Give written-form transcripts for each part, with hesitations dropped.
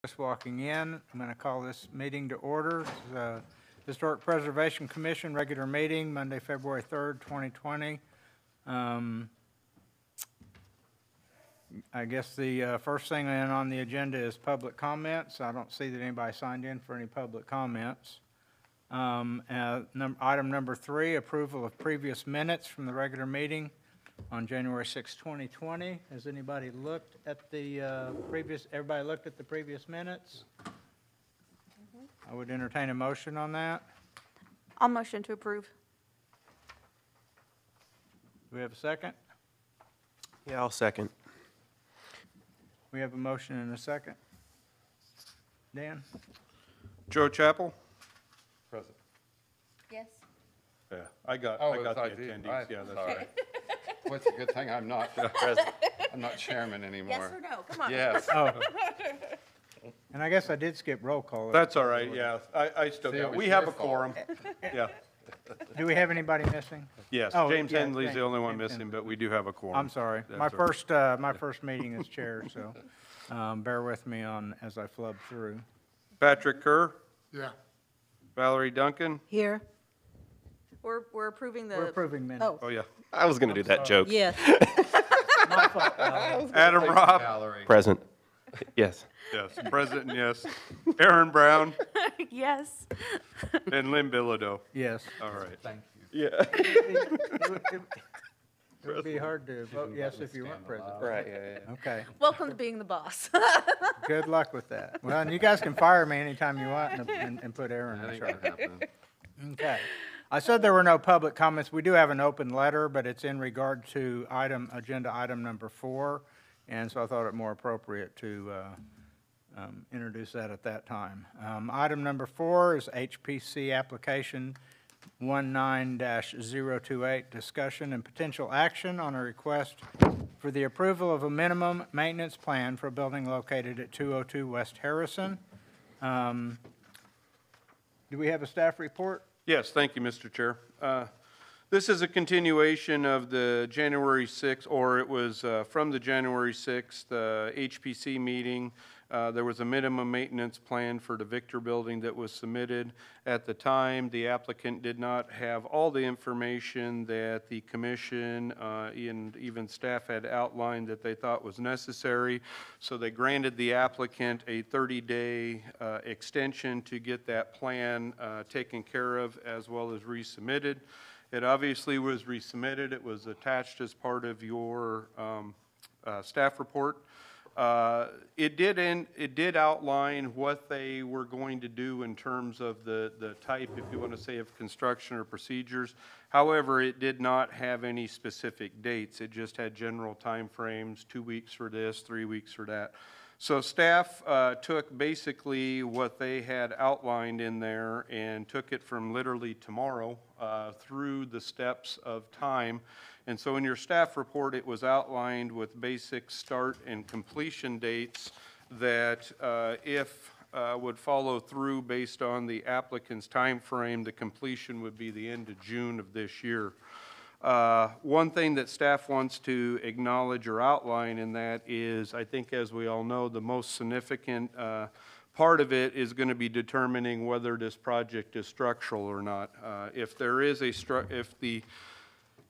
Just walking in, I'm going to call this meeting to order. This is a Historic Preservation Commission regular meeting, Monday, February 3rd, 2020. I guess the first thing on the agenda is public comments. I don't see that anybody signed in for any public comments. Item number 3, approval of previous minutes from the regular meeting on January 6, 2020. Has anybody looked at the everybody looked at the previous minutes? I would entertain a motion on that. I'll motion to approve. Do we have a second? Yeah, I'll second. We have a motion and a second. Dan? Joe Chappell? Present. Yes. Yeah, I got Oh, the it's ID. attendees, yeah, that's Sorry. right. Well, it's a good thing I'm not, Present. I'm not chairman anymore. Yes or no? Come on. Yes. Oh. And I guess I did skip roll call. That's all right, yeah, I still See, it got, was we have your a fault. quorum, yeah, Do we have anybody missing? yes, Oh, James yeah, Henley's the only one James missing, Henley. but we do have a quorum. I'm sorry. That's My all right. first meeting as chair, so bear with me as I flub through. Patrick Kerr, Yeah. Valerie Duncan, Here. We're approving We're the, approving minutes. Oh, oh yeah, I was going to do that joke. yes. My fault. Adam Robb, Valerie. Present. Yes. yes, President, yes, Aaron Brown, yes. and Lynn Bilodeau, Yes. all right. Thank you. Yeah. It would be hard to vote yes if you weren't president. Right, yeah. Okay. Welcome to being the boss. Good luck with that. Well, and you guys can fire me anytime you want and put Aaron That in ain't charge. gonna happen. Okay. I said there were no public comments. We do have an open letter, but it's in regard to agenda item number 4, and so I thought it more appropriate to introduce that at that time. Item number 4 is HPC application 19-028, discussion and potential action on a request for the approval of a minimum maintenance plan for a building located at 202 West Harrison. Do we have a staff report? Yes, thank you, Mr. Chair. This is a continuation of the January 6th, or it was from the January 6th HPC meeting. There was a minimum maintenance plan for the Victor building that was submitted. At the time, the applicant did not have all the information that the commission and even staff had outlined that they thought was necessary. So they granted the applicant a 30-day extension to get that plan taken care of as well as resubmitted. It obviously was resubmitted. It was attached as part of your staff report. It did outline what they were going to do in terms of the type, if you want to say, of construction or procedures. However, it did not have any specific dates. It just had general timeframes, 2 weeks for this, 3 weeks for that. So staff took basically what they had outlined in there and took it from literally tomorrow through the steps of time. And so in your staff report, it was outlined with basic start and completion dates that if would follow through based on the applicant's time frame, the completion would be the end of June of this year. One thing that staff wants to acknowledge or outline in that is, I think as we all know, the most significant part of it is going to be determining whether this project is structural or not. If there is if the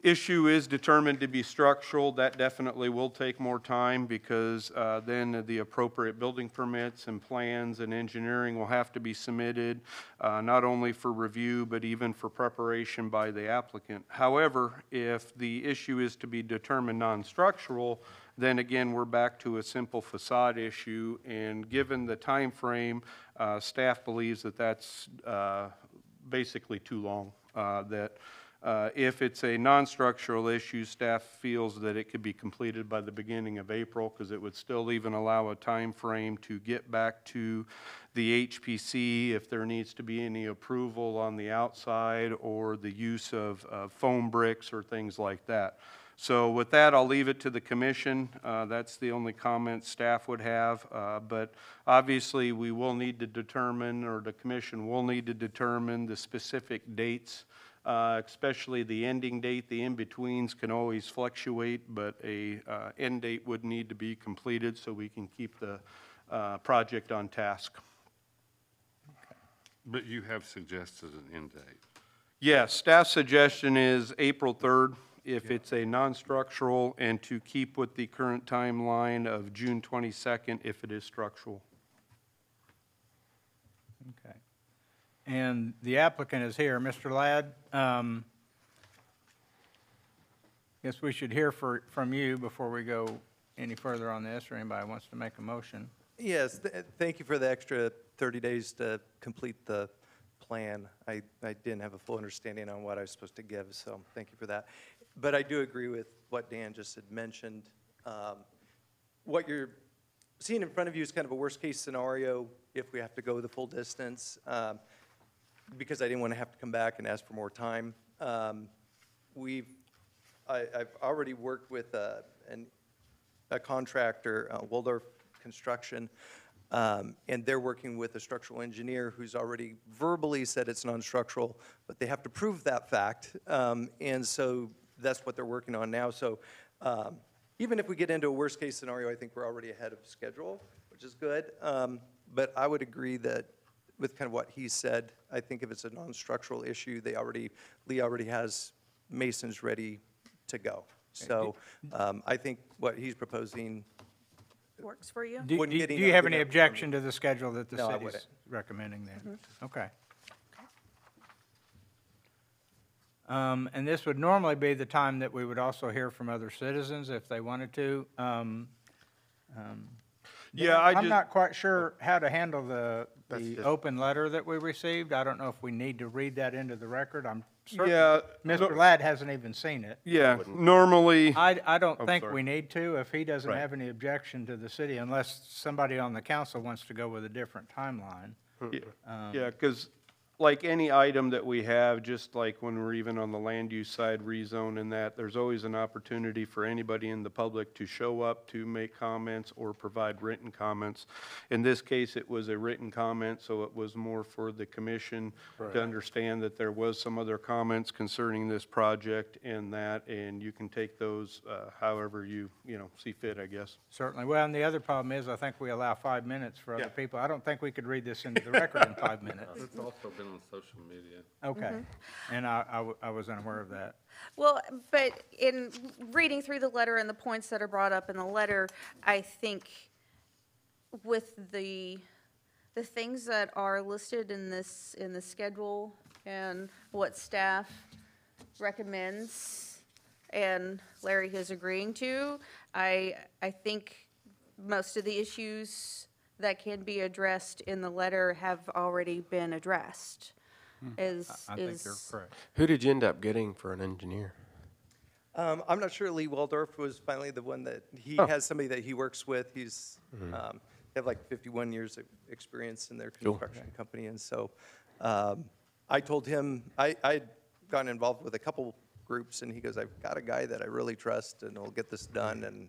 issue is determined to be structural, that definitely will take more time because then the appropriate building permits and plans and engineering will have to be submitted, not only for review but even for preparation by the applicant. However, if the issue is to be determined non-structural, then again we're back to a simple facade issue, and given the time frame, staff believes that that's basically too long. If it's a non-structural issue, staff feels that it could be completed by the beginning of April because it would still even allow a time frame to get back to the HPC if there needs to be any approval on the outside or the use of foam bricks or things like that. So with that, I'll leave it to the commission. That's the only comment staff would have. But obviously, we will need to determine, or the commission will need to determine the specific dates, especially the ending date. The in-betweens can always fluctuate, but a end date would need to be completed so we can keep the project on task. But you have suggested an end date. Yes, staff suggestion is April 3rd if it's a non-structural, and to keep with the current timeline of June 22nd if it is structural. Okay. And the applicant is here. Mr. Ladd, guess we should hear from you before we go any further on this, or anybody wants to make a motion. Yes, thank you for the extra 30 days to complete the plan. I didn't have a full understanding on what I was supposed to give, so thank you for that. But I do agree with what Dan just had mentioned. What you're seeing in front of you is kind of a worst-case scenario if we have to go the full distance, because I didn't want to have to come back and ask for more time. I've already worked with a contractor, Waldorf Construction, and they're working with a structural engineer who's already verbally said it's non-structural, but they have to prove that fact. And so that's what they're working on now. So even if we get into a worst-case scenario, I think we're already ahead of schedule, which is good. But I would agree that with kind of what he said, I think if it's a non-structural issue, Lee already has masons ready to go. So I think what he's proposing, Works for you? Do Wouldn't do get you have enough- any objection to the schedule that the No, I city's wouldn't. recommending then? Okay. And this would normally be the time that we would also hear from other citizens if they wanted to. Yeah, I I'm just, not quite sure how to handle the just- open letter that we received. I don't know if we need to read that into the record. I'm certain, yeah, Mr. Ladd hasn't even seen it. yeah, normally, I don't Oh, think sorry. we need to, if he doesn't Right. have any objection to the city, unless somebody on the council wants to go with a different timeline. yeah, because like any item that we have, just like when we're even on the land use side rezone and that, there's always an opportunity for anybody in the public to show up to make comments or provide written comments. In this case, it was a written comment, so it was more for the commission to understand that there was some other comments concerning this project and that, and you can take those however you see fit, I guess. Certainly. Well, and the other problem is, I think we allow 5 minutes for other people. I don't think we could read this into the record in 5 minutes. It's also been on social media. Okay. And I was unaware of that. Well, but in reading through the letter and the points that are brought up in the letter, I think with the things that are listed in the schedule and what staff recommends and Larry is agreeing to, I think most of the issues that can be addressed in the letter have already been addressed. I think you're correct. Who did you end up getting for an engineer? I'm not sure Lee Waldorf was finally the one that, he Oh. has somebody that he works with. He's, they have like 51 years of experience in their Cool. construction company. And so I told him, I'd gotten involved with a couple groups, and he goes, I've got a guy that I really trust, and he'll get this done. And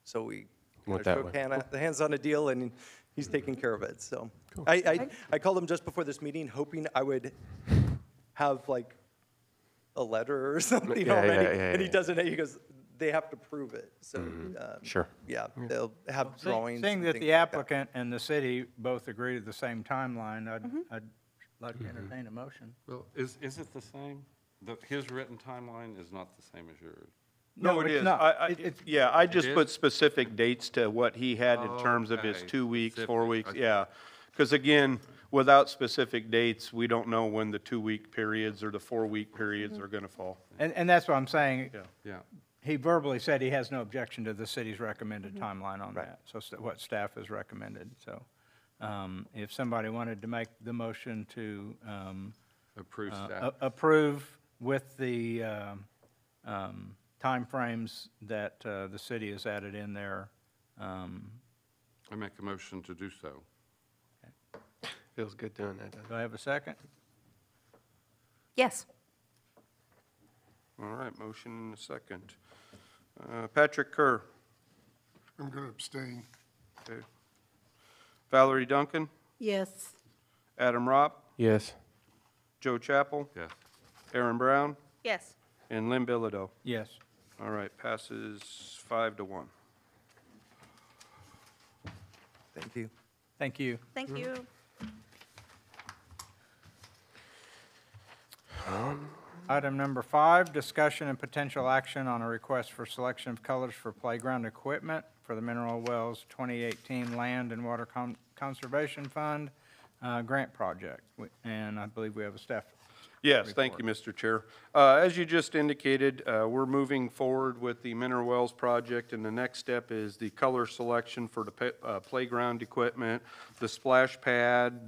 so we Went that shook way. hands on a deal, and he's taking care of it. So I called him just before this meeting, hoping I would have like a letter or something Yeah, already. yeah, And he yeah. doesn't, he goes, they have to prove it. So, Sure. yeah, they'll have drawings. Seeing and that things the like that. applicant and the city both agree to the same timeline, I'd like to entertain a motion. Well, is it the same? His written timeline is not the same as yours. No, it it's is. not. I yeah, I just is? put specific dates to what he had in terms of his Okay, 2 weeks, 4 specific, weeks, I see. yeah. Because again, without specific dates, we don't know when the 2-week periods or the 4-week periods are going to fall. And that's what I'm saying. Yeah. Yeah. He verbally said he has no objection to the city's recommended timeline on that, so what staff has recommended. So if somebody wanted to make the motion to Approved staff. approve with the timeframes that the city has added in there, I make a motion to do so. Feels good doing that, doesn't do I have a second? Yes. All right, motion and a second. Patrick Kerr. I'm going to abstain. Okay. Valerie Duncan, Yes. Adam Ropp, it? Yes. Joe Chappell, Yes. Aaron Brown, Yes. and Lynn Bilodeau. Yes. All right, passes 5-1. Thank you. Thank you. Thank you. Item number 5, discussion and potential action on a request for selection of colors for playground equipment for the Mineral Wells 2018 Land and Water Conservation Fund grant project. And I believe we have a staff. Yes, thank you, Mr. Chair. As you just indicated, we're moving forward with the Mineral Wells project, and the next step is the color selection for the playground equipment, the splash pad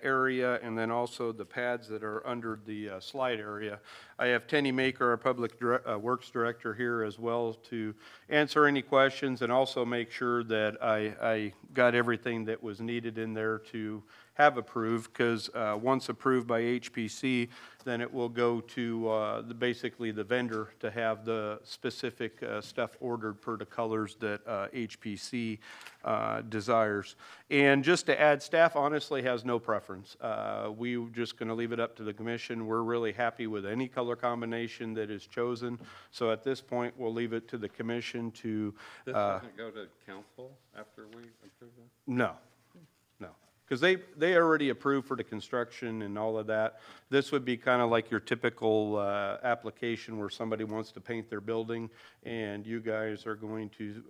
area, and then also the pads that are under the slide area. I have Tenny Maker, our Public Works Director, here as well to answer any questions and also make sure that I got everything that was needed in there to have approved, because once approved by HPC, then it will go to basically the vendor to have the specific stuff ordered per the colors that HPC desires. And just to add, staff honestly has no preference. We're just going to leave it up to the commission. We're really happy with any color combination that is chosen. So at this point, we'll leave it to the commission to. This doesn't go to council after we approve it? No. Because they already approved for the construction and all of that. This would be kind of like your typical application where somebody wants to paint their building, and you guys are going to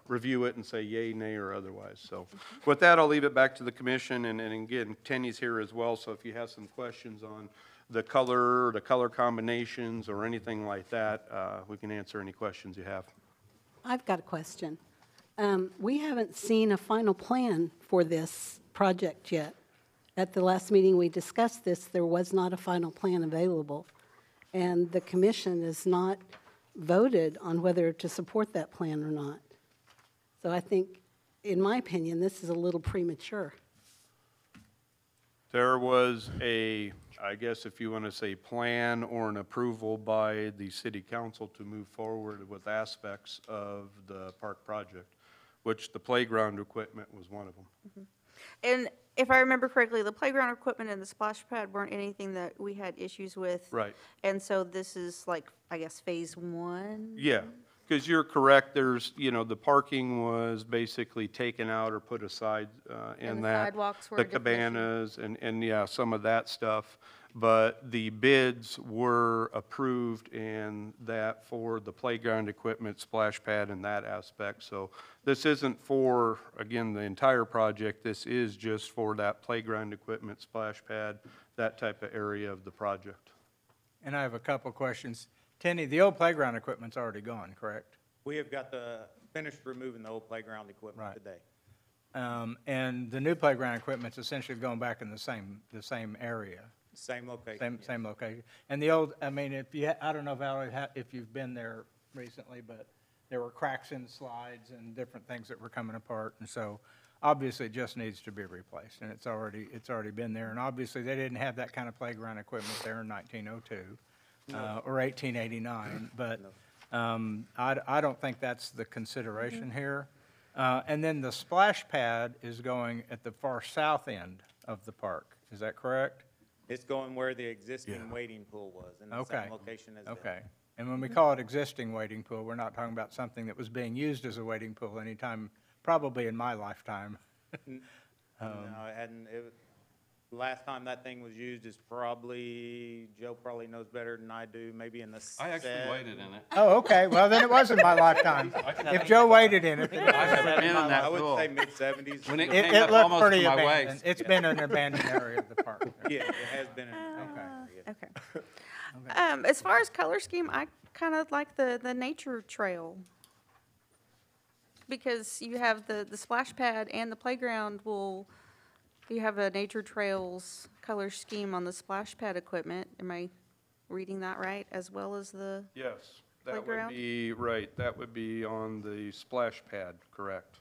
review it and say yay, nay, or otherwise. So with that, I'll leave it back to the commission, and again, Tenny's here as well, so if you have some questions on the color combinations, or anything like that, we can answer any questions you have. I've got a question. We haven't seen a final plan for this project yet. At the last meeting we discussed this, there was not a final plan available, and the commission has not voted on whether to support that plan or not. So I think, in my opinion, this is a little premature. There was I guess if you want to say plan or an approval by the city council to move forward with aspects of the park project, which the playground equipment was one of them. And if I remember correctly, the playground equipment and the splash pad weren't anything that we had issues with. Right. And so this is like, I guess, phase 1? Yeah, because you're correct, there's, the parking was basically taken out or put aside in And the that. sidewalks were The a different issue. cabanas and yeah, some of that stuff. But the bids were approved and that for the playground equipment, splash pad and that aspect. So this isn't for, again, the entire project. This is just for that playground equipment, splash pad, that type of area of the project. And I have a couple questions. Tenny, the old playground equipment's already gone, correct? We have finished removing the old playground equipment Right. today. And the new playground equipment's essentially going back in the same area. Same location. yes. Same location. And the old, I mean, I don't know, Valerie, if you've been there recently, but there were cracks in slides and different things that were coming apart. And so obviously it just needs to be replaced, and it's already been there. And obviously they didn't have that kind of playground equipment there in 1902 or 1889. But I don't think that's the consideration here. And then the splash pad is going at the far south end of the park. Is that correct? It's going where the existing wading pool was, in the Okay. same location as that. Okay. And when we call it existing wading pool, we're not talking about something that was being used as a wading pool anytime, probably in my lifetime. No, it hadn't, last time that thing was used is probably, Joe probably knows better than I do, maybe in the. I actually waded in it. Oh, okay, well, then it wasn't my lifetime. If Joe waded in it, then it I haven't been in I that would pool. say mid-70s. When it It came up looked almost pretty to my abandoned. waist. It's been an abandoned area of the park. Yeah, it has been an Okay. Okay. As far as color scheme, I kind of like the nature trail. Because you have the splash pad and the playground you have a nature trails color scheme on the splash pad equipment. Am I reading that right? As well as the, Yes, that would Playground? be, right, that would be on the splash pad, correct.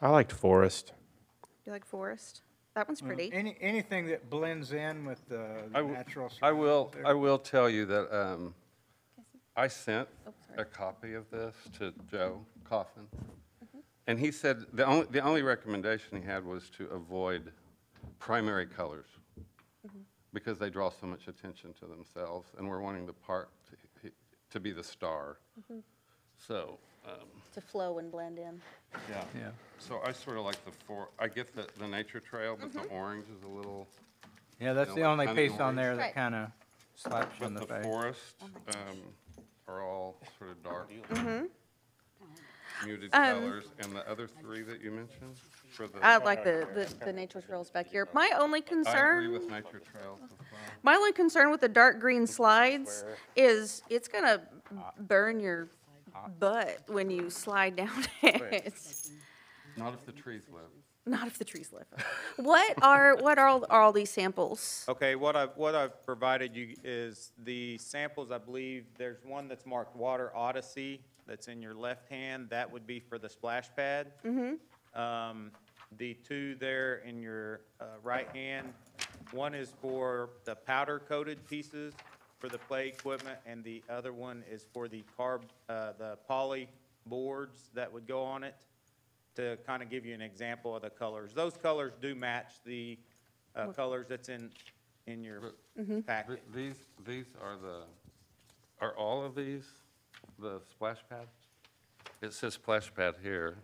I liked forest. you like forest? That one's pretty. Anything that blends in with the natural. I will surroundings there. tell you that I sent a copy of this to Joe Coffin. And he said the only recommendation he had was to avoid primary colors because they draw so much attention to themselves, and we're wanting the park to be the star. So To flow and blend in. Yeah. Yeah. So I sort of like I get the nature trail, but the orange is a little, Yeah, that's You the know, only like honey piece on orange. there that Right. kind of slaps you in but the the face. forest are all sort of dark. Muted Um, colors, and the other three that you mentioned for the. I like the nature trails back here. My only I agree concern, with nature trails as well. my only concern with the dark green slides is it's gonna burn your butt when you slide down it. Not if the trees live. Not if the trees live. What are all these samples? Okay, what I've provided you is the samples. I believe there's one that's marked Water Odyssey that's in your left hand. That would be for the splash pad. The two there in your right hand, one is for the powder coated pieces for the play equipment, and the other one is for the the poly boards that would go on it, to kind of give you an example of the colors. Those colors do match the colors that's in your packet. These are all of these the splash pad? It says splash pad here.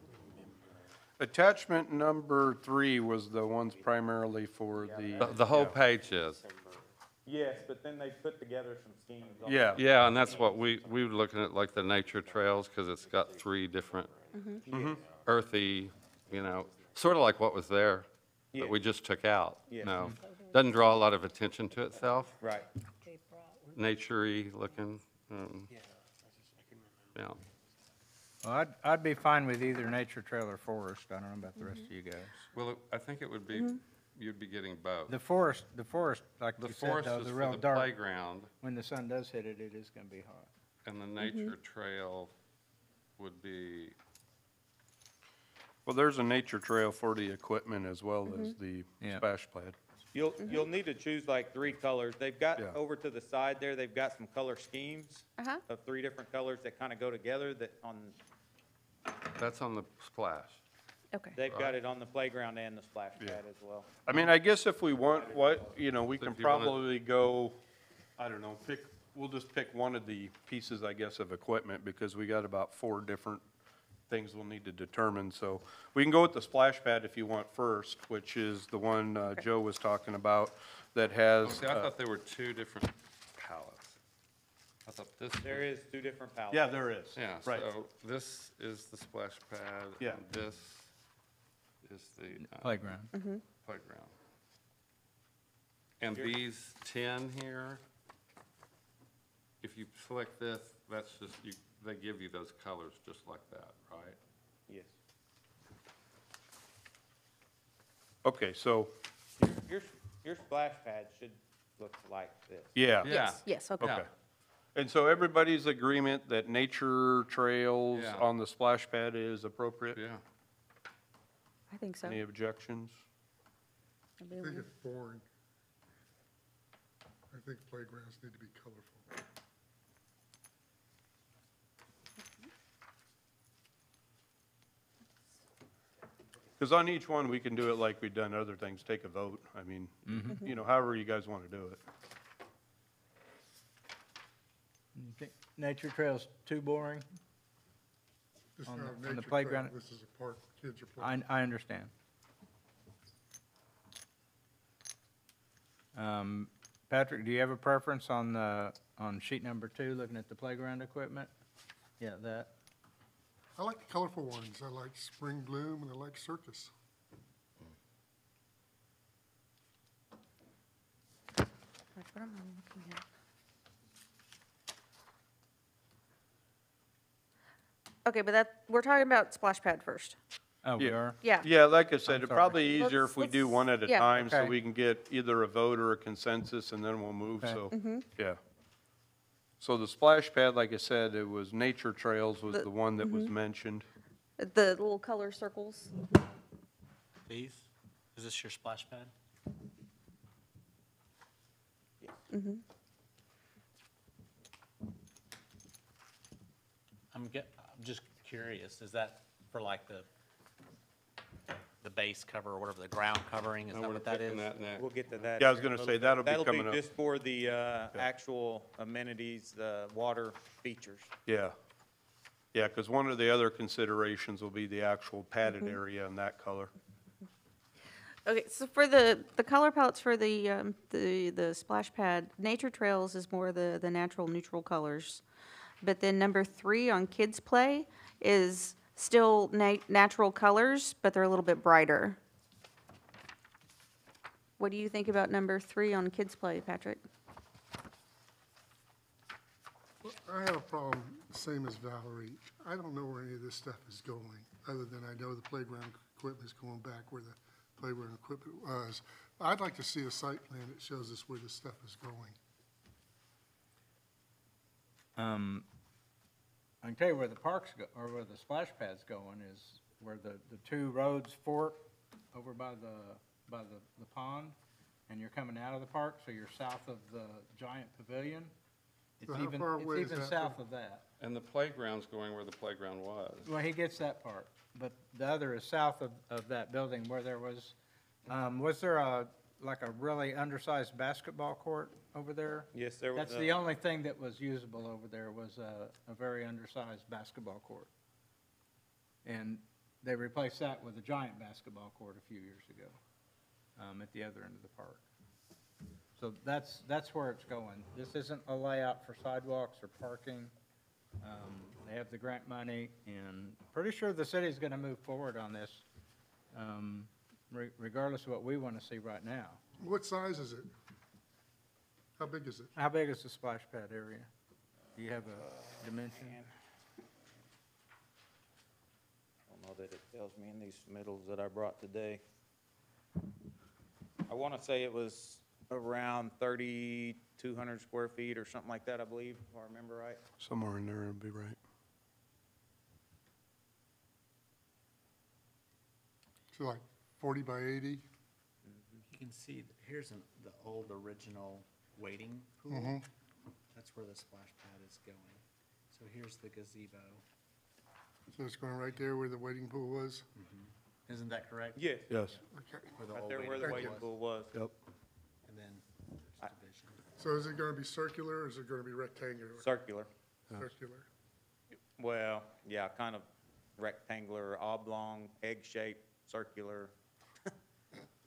Attachment number 3 was the ones primarily for The whole page is. Yes, but then they put together some schemes. on Yeah. Yeah, and that's what we were looking at, like the nature trails, because it's got 3 different earthy, sort of like what was there Yeah. that we just took out. Yeah. No, doesn't draw a lot of attention to itself. Right. Nature-y looking. Yeah. Well, I'd be fine with either nature trail or forest. I don't know about the rest of you guys. Well, I think it would be, you'd be getting both. The forest, like The you said, forest though, is the for real the dark, playground, when the sun does hit it, it is gonna be hot. and the nature trail would be, Well, there's a nature trail for the equipment as well as the Yeah. splash pad. You'll need to choose like 3 colors. They've got, Yeah. over to the side there, they've got some color schemes Uh-huh. of 3 different colors that kind of go together that that's on the splash. Okay. they've got it on the playground and the splash pad as well. I mean, I guess if we want, we can If you wanna- probably go, I don't know, we'll just pick one of the pieces, I guess, of equipment, because we got about 4 different things we'll need to determine. So we can go with the splash pad if you want first, which is the one Joe was talking about that Oh, has, see, I thought there were 2 different palettes. I thought this. There is 2 different palettes. yeah, there is. Yeah, Right. so this is the splash pad. Yeah. And this is the Playground. playground. And these 10 here, if you select this, that's just, they give you those colors just like that, right? Yes. Okay, so, Your splash pad should look like this. yeah. Yeah. Yes, okay. Okay. And so everybody's agreement that nature trails Yeah. on the splash pad is appropriate? Yeah. I think so. Any objections? I think it's boring. I think playgrounds need to be colorful. Because on each one, we can do it like we've done other things, take a vote. I mean, however you guys want to do it. You think nature trail's too boring? This is On not the- a on the nature trail. playground? This is a park, kids are playing. I understand. Patrick, do you have a preference on sheet number 2, looking at the playground equipment? Yeah, that. I like the colorful ones. I like spring bloom and I like circus. Like, what am I looking at? Okay, but we're talking about splash pad first. Oh, we Yeah. are? Yeah. Yeah, like I said, I'm it's sorry. probably easier if we Let's- do one at a yeah. time, so Okay. we can get either a vote or a consensus, and then we'll move, Okay. so, yeah. So the splash pad, like I said, it was nature trails was The- the one that was mentioned. The little color circles. These? Is this your splash pad? I'm just curious, is that for like the base cover or whatever, the ground covering, is No, that we're what that picking is? that next. We'll get to that. Yeah, I was here in a gonna little say, bit. that'll be coming up. That'll be just for the actual amenities, the water features. Yeah. Yeah, because one of the other considerations will be the actual padded area in that color. Okay, so for the color palettes for the splash pad, Nature Trails is more the natural neutral colors. But then number 3 on Kids Play is still natural colors, but they're a little bit brighter. What do you think about number 3 on Kids Play, Patrick? I have a problem, same as Valerie. I don't know where any of this stuff is going, other than I know the playground equipment's going back where the playground equipment was. I'd like to see a site plan that shows us where this stuff is going. I can tell you where the parks go, or where the splash pad's going, is where the 2 roads fork over by the pond, and you're coming out of the park, so you're south of the giant pavilion. So how far away is It's even that south from- of that. And the playground's going where the playground was. Well, he gets that part, but the other is south of that building where there was there a really undersized basketball court over there? Yes, there was. That's the only thing that was usable over there, was a very undersized basketball court. And they replaced that with a giant basketball court a few years ago, at the other end of the park. So that's where it's going. This isn't a layout for sidewalks or parking. They have the grant money, and pretty sure the city's gonna move forward on this, regardless of what we wanna see right now. What size is it? How big is it? How big is the splash pad area? Do you have a dimension? I don't know that it tells me in these submittals that I brought today. I want to say it was around 3,200 square feet or something like that, I believe, if I remember right. Somewhere in there would be right. So like 40 by 80? You can see, here's the old original waiting pool. Mm-hmm. That's where the splash pad is going. So here's the gazebo. So it's going right there where the waiting pool was? Isn't that correct? Yes, Yes. Okay. Where the right old there where the pool waiting was. pool was. Yep. And then there's division. So is it going to be circular or is it going to be rectangular? Circular. Circular. Well, yeah, kind of rectangular, oblong, egg-shaped, circular.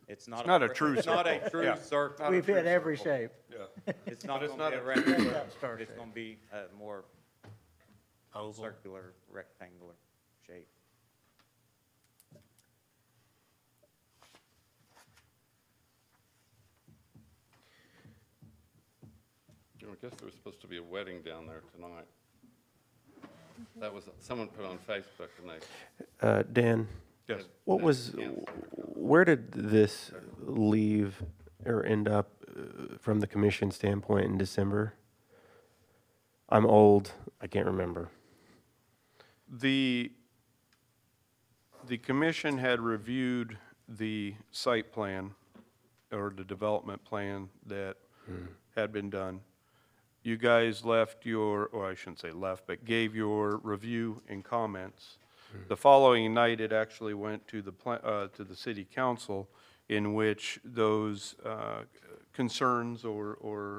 It's not. not a true It's not a circle. true Yeah. circle. We've hit every shape. It's not it's gonna be not a a- rectangular, That star it's shape. gonna be a more Oval. circular, rectangular shape. You know, I guess there was supposed to be a wedding down there tonight. That was, someone put on Facebook and they. Dan, Yes. what was, where did this leave or end up from the commission standpoint in December? I'm old, I can't remember. The commission had reviewed the site plan or the development plan that had been done. You guys left your, or I shouldn't say left, but gave your review and comments. The following night, it actually went to the city council, in which those concerns or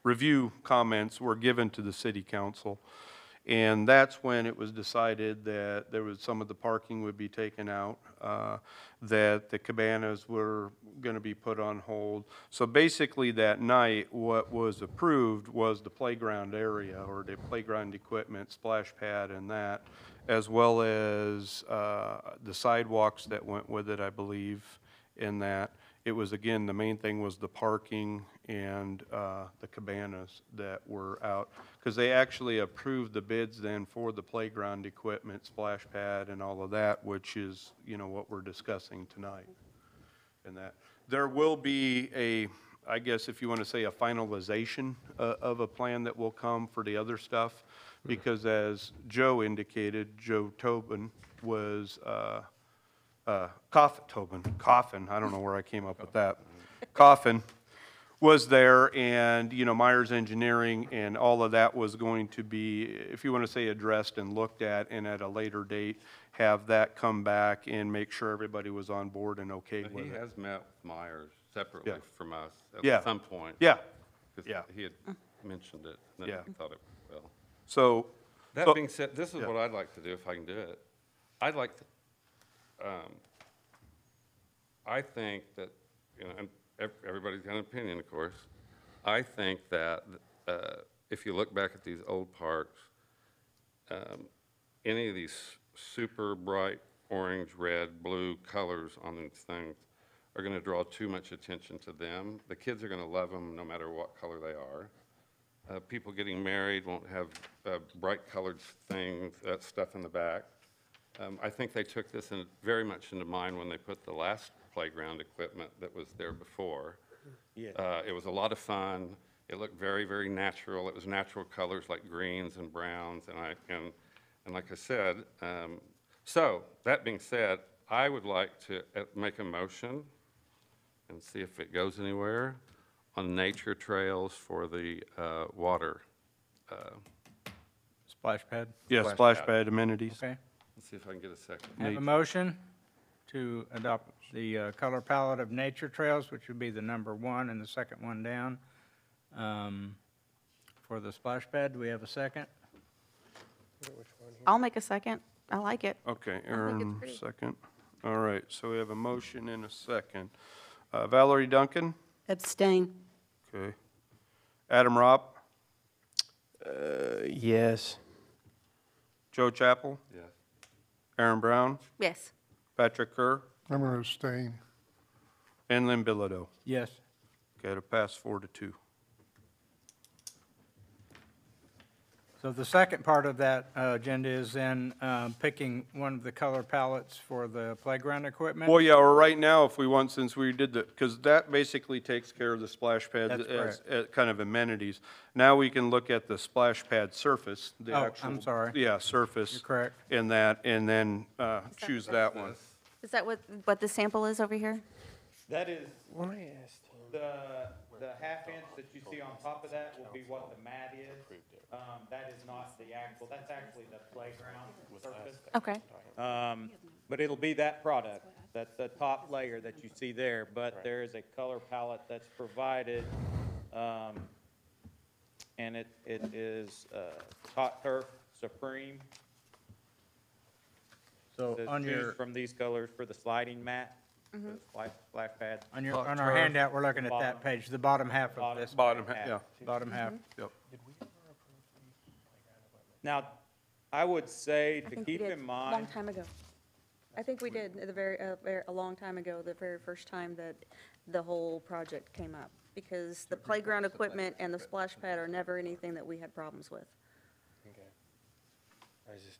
review comments were given to the city council. And that's when it was decided that there was, some of the parking would be taken out, that the cabanas were going to be put on hold. So basically that night, what was approved was the playground area, or the playground equipment, splash pad and that, as well as the sidewalks that went with it, I believe, in that. It was, again, the main thing was the parking and the cabanas that were out. Because they actually approved the bids then for the playground equipment, splash pad and all of that, which is, you know, what we're discussing tonight. And that, there will be a, I guess if you want to say a finalization of a plan that will come for the other stuff. Because as Joe indicated, Joe Tobin was, Coffin, I don't know where I came up with that. Coffin was there, and, you know, Myers Engineering and all of that was going to be, if you want to say, addressed and looked at, and at a later date, have that come back and make sure everybody was on board and okay But with he it. has met with Myers separately Yeah. from us Yeah. at some point. Yeah, 'Cause Yeah. he had mentioned it, and Yeah. then I thought it, well. so That being said, this is what I'd like to do if I can do it. I'd like to, I think that, you know, and everybody's got an opinion, of course. I think that if you look back at these old parks, any of these super bright orange, red, blue colors on these things are going to draw too much attention to them. The kids are going to love them no matter what color they are. People getting married won't have bright colored things, stuff in the back. I think they took this very much into mind when they put the last playground equipment that was there before. Yeah. It was a lot of fun. It looked very, very natural. It was natural colors like greens and browns, and like I said, so that being said, I would like to make a motion and see if it goes anywhere on nature trails for the water. Splash pad? Yeah, Splash splash pad. pad amenities. Okay. Let's see if I can get a second. I have a motion to adopt the color palette of nature trails, which would be the number 1 and the second one down, for the splash pad. Do we have a second? I'll make a second. I like it. Okay, it's Aaron, pretty. second. All right, so we have a motion and a second. Valerie Duncan? Abstain. Okay. Adam Robb? Yes. Joe Chappell? Yes. Aaron Brown? Yes. Patrick Kerr? I'm going to abstain. And Lynn Bilodeau? Yes. Okay, to pass 4-2. So the second part of that agenda is then picking one of the color palettes for the playground equipment. Well, yeah, or right now, if we want, since we did the, because that basically takes care of the splash pad That's as kind of amenities. Now we can look at the splash pad surface, the Oh, actual. I'm sorry. Yeah, surface. You're correct. In that, and then choose that one. Is that what the sample is over here? That is, the half inch that you see on top of that will be what the mat is. That is not the actual, that's actually the playground surface. Okay. But it'll be that product, that the top layer that you see there, but there is a color palette that's provided. And it is Hot Turf Supreme. So Says on choose your, from these colors for the sliding mat, the splash pad. on our handout, we're looking at that page, the bottom half of this. Bottom, yeah. Bottom half. Yep. Now, I would say I to think we keep did in a long mind, time ago. I think we did at a long time ago, the very first time that the whole project came up. Because the playground equipment and the splash pad are never anything that we had problems with. Okay. I just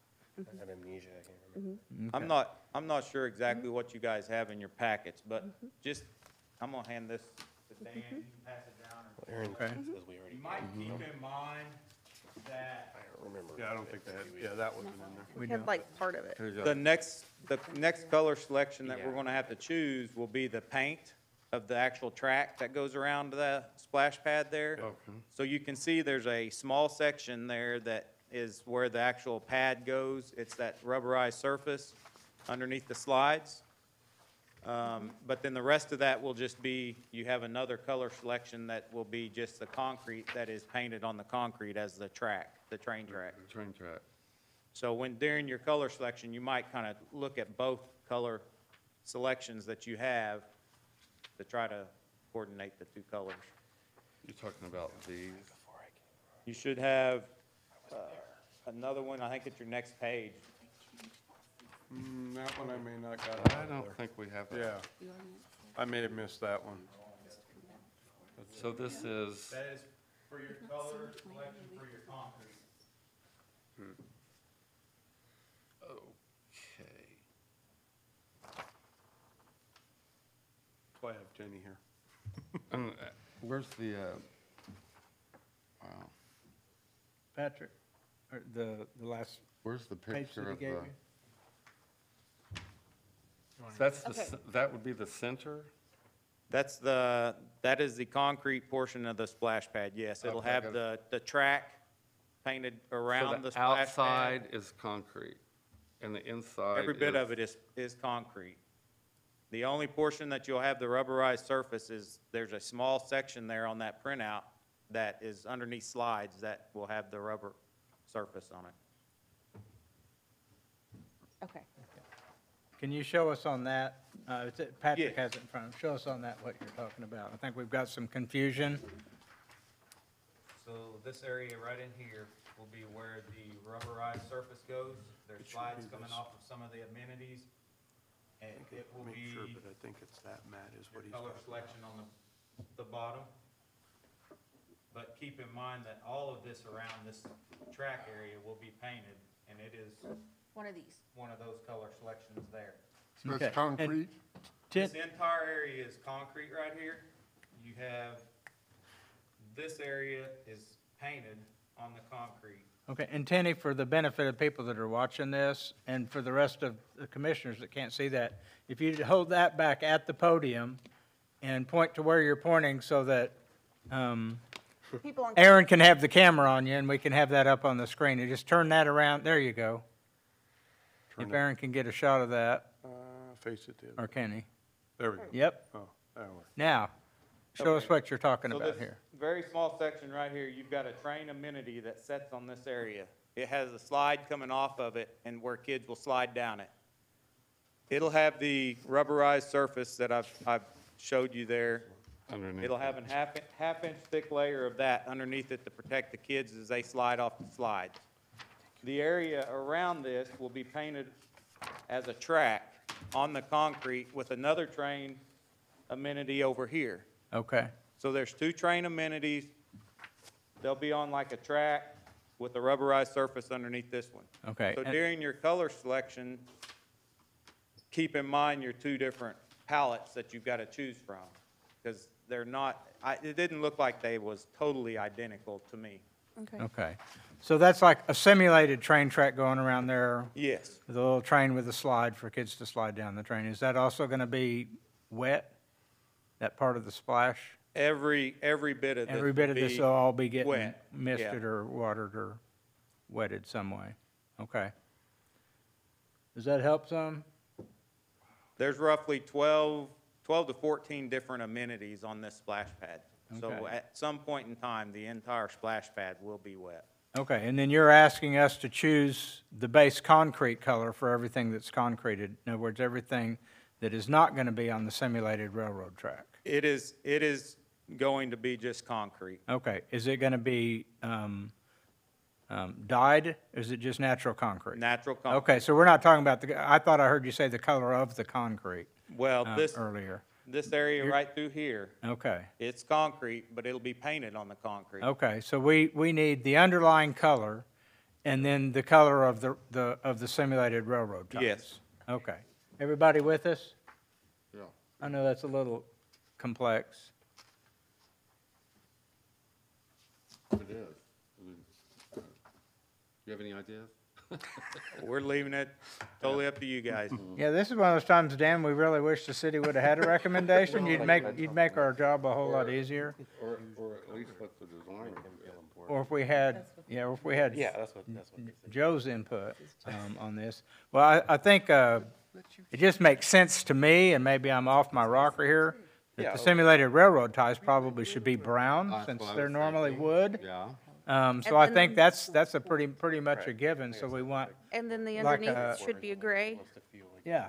had amnesia, I can't remember. I'm not sure exactly what you guys have in your packets, but just, I'm gonna hand this to Dan, you can pass it down. Aaron Okay. says we already. You might keep in mind that I don't remember. Yeah, I don't think that wasn't in there. We We had don't. like part of it. the next color selection that we're gonna have to choose will be the paint of the actual track that goes around the splash pad there. Okay. So you can see there's a small section there that is where the actual pad goes. It's that rubberized surface underneath the slides. But then the rest of that will just be, you have another color selection that will be just the concrete that is painted on the concrete as the track, the train track. Train track. So when, during your color selection, you might kind of look at both color selections that you have to try to coordinate the two colors. You're talking about these? You should have another one, I think it's your next page. That one I may not got. I don't think we have that. Yeah, I may have missed that one. So this is, That is for your color selection for your concrete. okay. So I have Jenny here. Where's the, wow, Patrick, or the last where's the page picture that he of gave the? you? That's the, Okay. that would be the center? That is the concrete portion of the splash pad, yes. It'll Okay, have the track painted around So the splash pad. outside is concrete, and the inside Every bit is- of it is concrete. The only portion that you'll have the rubberized surface is, there's a small section there on that printout that is underneath slides that will have the rubber surface on it. Okay. Can you show us on that? Patrick Yeah. has it in front of him. Show us on that what you're talking about. I think we've got some confusion. So this area right in here will be where the rubberized surface goes. There's slides coming off of some of the amenities. And it will be I think it's that, Matt, is your color selection on the bottom. But keep in mind that all of this around this track area will be painted, and it is One of these. one of those color selections there. So Okay. it's concrete? This entire area is concrete right here. You have, this area is painted on the concrete. Okay, and Tenny, for the benefit of people that are watching this, and for the rest of the commissioners that can't see that, if you hold that back at the podium and point to where you're pointing so that People on. Aaron can have the camera on you, and we can have that up on the screen, and just turn that around, there you go. If Aaron can get a shot of that, Face it or can he? There we go. Yep, Oh, there we go. now, show us Okay. what you're talking So about this here. very small section right here, you've got a train amenity that sets on this area. It has a slide coming off of it and where kids will slide down it. It'll have the rubberized surface that I've showed you there. Underneath. It'll have a half-inch thick layer of that underneath it to protect the kids as they slide off the slides. The area around this will be painted as a track on the concrete with another train amenity over here. Okay, So there's two train amenities. They'll be on like a track with a rubberized surface underneath this one. okay. So and- during your color selection, keep in mind your two different palettes that you've got to choose from. Because they're not, it didn't look like they was totally identical to me. Okay. Okay, so that's like a simulated train track going around there, Yes. with a little train with a slide for kids to slide down the train. Is that also going to be wet, that part of the splash? Every bit of this. Every bit of this will all be getting wet, yeah. misted or watered or wetted some way? Okay. Does that help some? There's roughly 12 to 14 different amenities on this splash pad. So Okay. at some point in time, the entire splash pad will be wet. Okay, and then you're asking us to choose the base concrete color for everything that's concreted. In other words, everything that is not going to be on the simulated railroad track. It is going to be just concrete. Okay, is it going to be dyed, or is it just natural concrete? Natural concrete. Okay, so we're not talking about I thought I heard you say the color of the concrete Well, earlier. this area right through here, Okay, it's concrete, but it'll be painted on the concrete. okay, so we need the underlying color and then the color of the simulated railroad ties. Yes. Okay, everybody with us? Yeah. I know that's a little complex. It is. Do you have any ideas? We're leaving it totally up to you guys. Yeah, this is one of those times, Dan, we really wish the city would have had a recommendation. You'd make our job a whole lot easier. Or at least what the design. Or if we had, or if we had that's what. Joe's input on this. Well, I think it just makes sense to me, and maybe I'm off my rocker here, that the simulated railroad ties probably should be brown, That's since what I they're was normally thinking. wood. Yeah. So I And think then- that's a pretty much a given, so we want, And then the Like underneath should be a gray. yeah,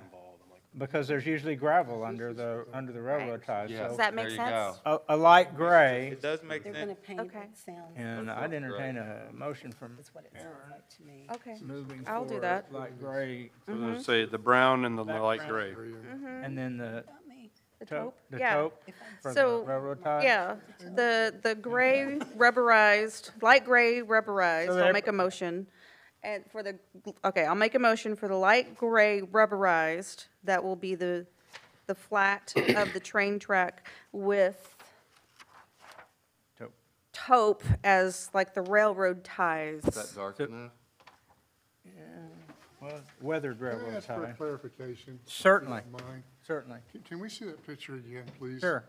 because there's usually gravel under the railroad ties, Yeah. Does so that make There you sense? go. a light gray, It does make They're going to sense. paint Okay. it, sounds, and I'd entertain a motion from is what it sounds like to me. Okay. moving I'll do for that. light gray, Say the brown and the light gray. and then the Got me. The taupe, taupe? the Yeah. taupe for the So, railroad ties? yeah, the gray rubberized, light gray rubberized, So that I'll make a motion. And for the, okay, I'll make a motion for the light gray rubberized, that will be the flat of the train track with Taupe. taupe as like the railroad ties. Is that dark enough? Well, weathered Can I railroad ask for a tie. clarification? Certainly, Mine. certainly. Can we see that picture again, please? Sure.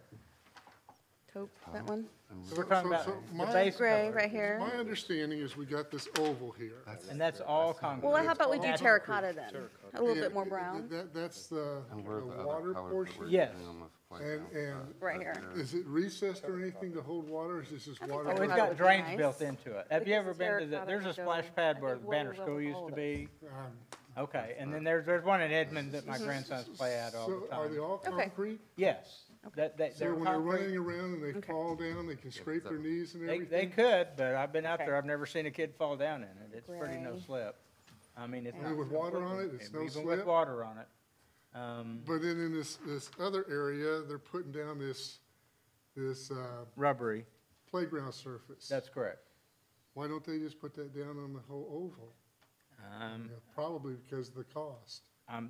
Taupe, that one? So we're talking about So the my- base Gray, color, right here. My understanding is we got this oval here. and that's all concrete. Well, how about we do That's- terracotta then? A little bit And more brown, That's the And where are the water other colors that portion? we're Yes. using on the And, playground? and right here. is it recessed or anything to hold water, or is this just water? Oh, it's That got would be drains nice. built into it. Have you Because ever the been to terracotta there's a would go splash pad where at the Banner lower School used level to of be? Okay, and then there's one in Edmond that my grandsons play at all the So are they time. all Okay. concrete? Yes, that, So they're when they're concrete. running around and they fall down, they can scrape their knees and They everything? could, but I've been out Okay. there, I've never seen a kid fall down in it. It's pretty no Gray. slip. I mean, it's Only not. with water on it? completely- It's no Even with slip? water on it. But then in this other area, they're putting down this Rubbery, playground surface. that's correct. Why don't they just put that down on the whole oval? Yeah, probably because of the cost.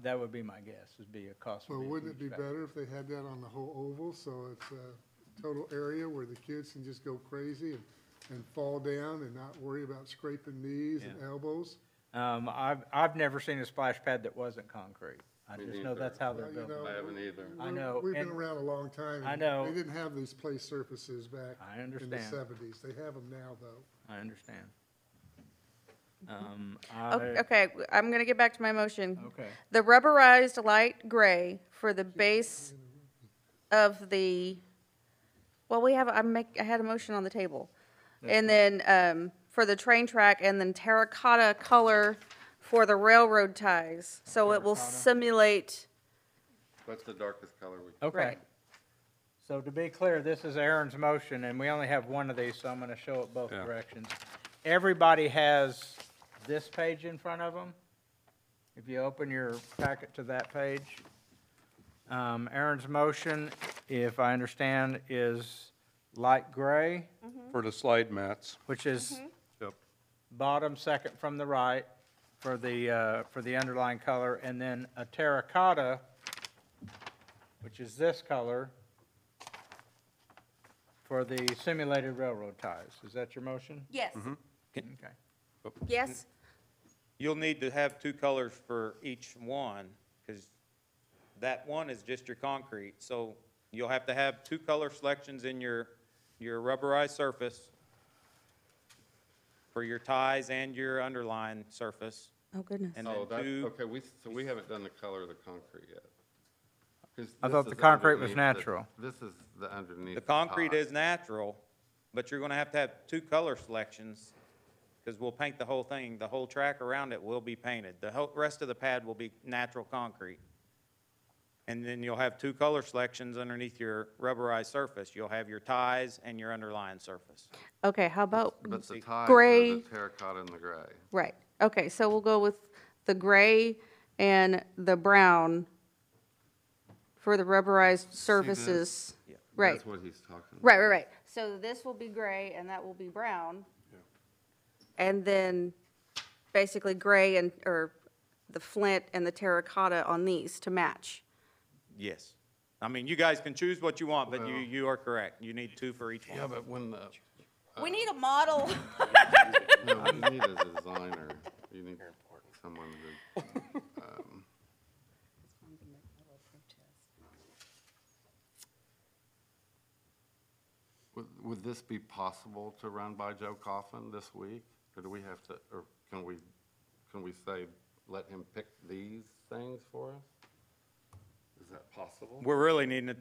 That would be my guess, would be a cost. would Well, be a wouldn't it huge be factor. better if they had that on the whole oval, so it's a total area where the kids can just go crazy and fall down and not worry about scraping knees and Yeah. elbows? I've never seen a splash pad that wasn't concrete. I Me just know neither. that's how they're Well, you built. know, I haven't either. I know, We've been and- around a long time. I and know. They didn't have these play surfaces back I in the understand. 70s. They have them now, though. I understand. Okay, I'm gonna get back to my motion. Okay. The rubberized light gray for the base of the, well, I had a motion on the table. And then, for the train track, and then terracotta color for the railroad ties. So it will Terracotta. simulate, What's the darkest color we? Okay. right. So to be clear, this is Aaron's motion, and we only have one of these, so I'm gonna show it both Yeah. directions. Everybody has this page in front of them. If you open your packet to that page. Aaron's motion, if I understand, is light gray, For the slide mats. which is Yep. bottom second from the right for the underlying color, and then a terracotta, which is this color, for the simulated railroad ties. Is that your motion? Yes. Okay. Yes? You'll need to have two colors for each one, because that one is just your concrete. So you'll have to have two color selections in your rubberized surface for your ties and your underlying surface. Oh, goodness. And Oh, then that, two, okay, so we haven't done the color of the concrete yet. 'Cause I this thought the is concrete was underneath natural. This is the underneath. the concrete tie. is natural, but you're gonna have to have two color selections, because we'll paint the whole thing. The whole track around it will be painted. The whole, rest of the pad will be natural concrete. And then you'll have two color selections underneath your rubberized surface. You'll have your ties and your underlying surface. Okay, how about, But the ties are Gray. the terracotta and the gray. right, okay, so we'll go with the gray and the brown for the rubberized surfaces. Right, That's what he's talking about. right. So this will be gray and that will be brown. And then basically gray or the flint and the terracotta on these to match. Yes. I mean, you guys can choose what you want, but Well- you are correct. You need two for each one. Yeah, but when the, We need a model. no, you need a designer, you need someone who, would this be possible to run by Joe Coffin this week? Or do we have to, or can we say, let him pick these things for us? Is that possible? We're really needing to,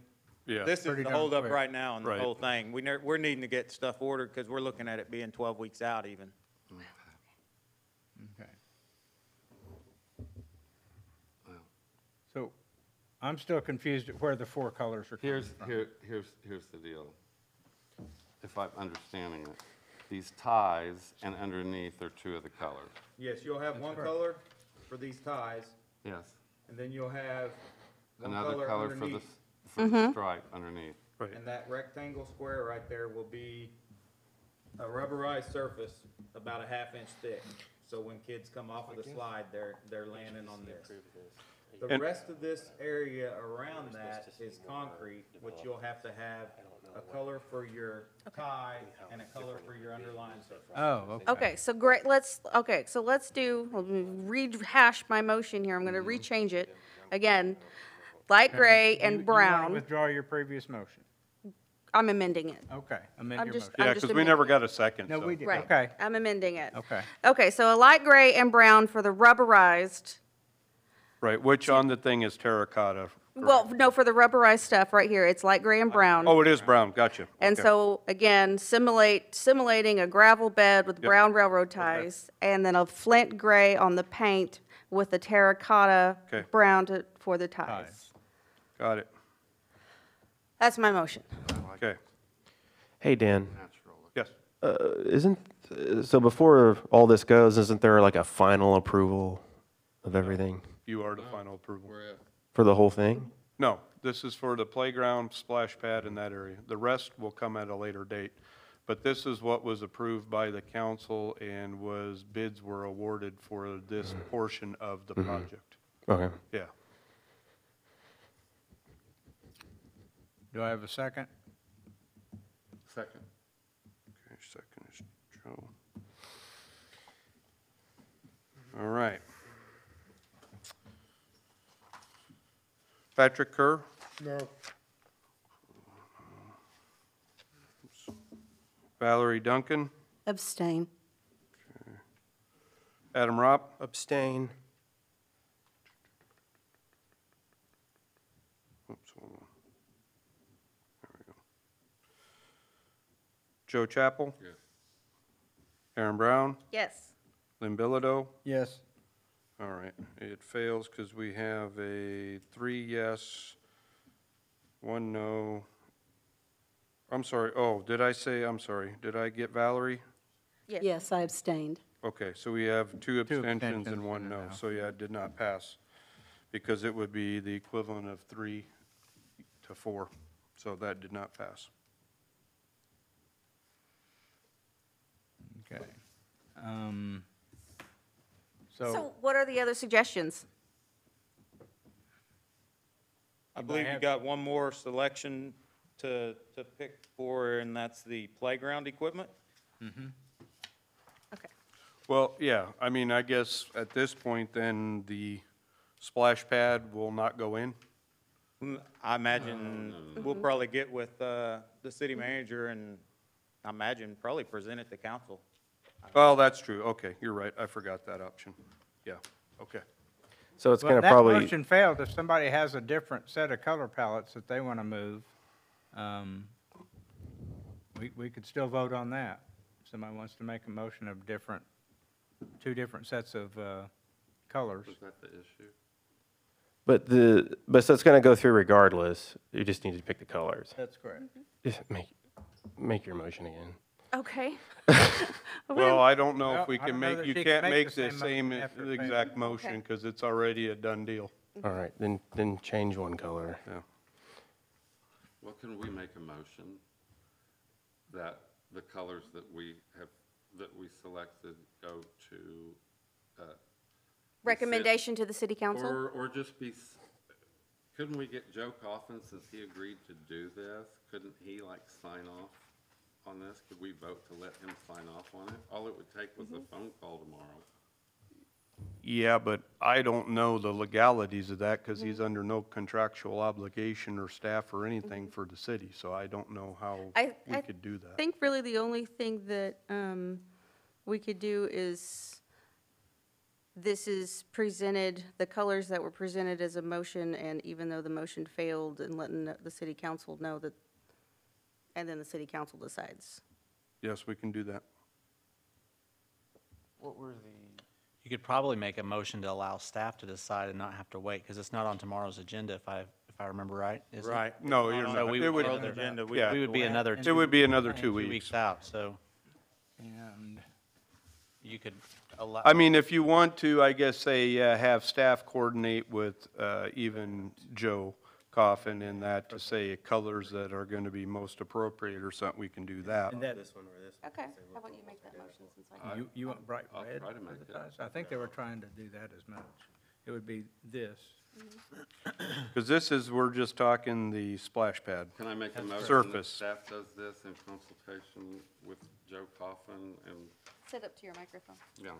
Yeah. this is Pretty the darn holdup quick. right now on the Right. whole thing. We're needing to get stuff ordered because we're looking at it being 12 weeks out even. Okay. Well, So I'm still confused at where the four colors are coming from. Here's the deal. If I'm understanding it, these ties and underneath are two of the colors. Yes, you'll have one color for these ties, Yes. and then you'll have one Another color for the, underneath. for the stripe underneath. Right. And that rectangle square right there will be a rubberized surface about a half-inch thick. So when kids come off of the slide, they're landing on this. The And- rest of this area around that is concrete, which you'll have to have a color for your tie and a color for your underlying surface. Oh, okay. Okay, so great, so let's do, let me rehash my motion here, I'm gonna rechange it. Again, light gray You and wanna brown, withdraw your previous motion? I'm amending it. Okay, amend I'm your just- motion. I'm Yeah, because we never got a second, No, so. we did, Right. okay, I'm amending it. okay. Okay, so a light gray and brown for the rubberized, Right, which on the thing is terracotta. well, no, for the rubberized stuff right here, it's light gray and brown. Oh, it is brown, gotcha. And Okay. so, again, simulating a gravel bed with Yep. brown railroad ties, and then a flint gray on the paint with the terracotta Okay. brown for the ties. Ties. Got it. That's my motion. Okay. Hey, Dan, Yes. so before all this goes, isn't there like a final approval of everything You are the final approval. for the whole thing? No, this is for the playground, splash pad in that area. The rest will come at a later date. But this is what was approved by the council and bids were awarded for this portion of the project. Okay. Yeah. Do I have a second? Second. Okay, second is Joe. All right. Patrick Kerr, No, Valerie Duncan, Abstain. Adam Ropp, Abstain. oops, hold on. There we go. Joe Chappell, Yes. Aaron Brown, Yes. Lynn Bilodeau. Yes. All right, it fails because we have a 3 yes, 1 no. I'm sorry, I'm sorry, did I get Valerie? Yes, I abstained. Okay, so we have 2 abstentions abstentions and 1 and a no. no. So yeah, it did not pass because it would be the equivalent of 3 to 4. So that did not pass. Okay. So what are the other suggestions? I believe you got one more selection to pick for, and that's the playground equipment. Okay. Well, yeah, I mean, I guess at this point, then the splash pad will not go in. I imagine we'll probably get with the city manager and I imagine probably present it to council. Well, that's true. Okay, you're right. I forgot that option. Yeah, okay. So it's Well, going to that probably, motion failed. If somebody has a different set of color palettes that they want to move, we could still vote on that. If somebody wants to make a motion of two different sets of colors. Was that the issue? but so it's going to go through regardless. You just need to pick the colors. That's correct. Just make your motion again. Okay. Well, I don't know Well, if we I can don't know make, that you she can't can make make the the same same after it exact fails. motion Okay. because it's already a done deal. All right, then change one color. Yeah. Well, can we make a motion that the colors that we selected go to, Recommendation to the city council? or just be, couldn't we get Joe Coffin, since he agreed to do this, couldn't he like sign off on this? Could we vote to let him sign off on it? All it would take was a phone call tomorrow. Yeah, but I don't know the legalities of that because he's under no contractual obligation or staff or anything for the city. So I don't know how I we could do that. I think really the only thing that we could do is, this is presented, the colors that were presented as a motion, and even though the motion failed, and letting the city council know that, and then the city council decides. Yes, we can do that. You could probably make a motion to allow staff to decide and not have to wait, because it's not on tomorrow's agenda, if I remember right, is it? Right. No, you're So not. we It would would, throw the agenda. yeah. We would be another It would be another 2 2 weeks. weeks out, so And you could allow. I mean, if you want to, I guess, say, have staff coordinate with even Joe Coffin in that to say colors that are going to be most appropriate or something, we can do that. Okay, how about you make that motion since I. you want bright I'll red try to for make the it. ties? I think they were trying to do that as much. It would be this. Because this is, we're just talking the splash pad. Can I make a motion that Surface. staff does this in consultation with Joe Coffin and, Sit up to your microphone. yeah.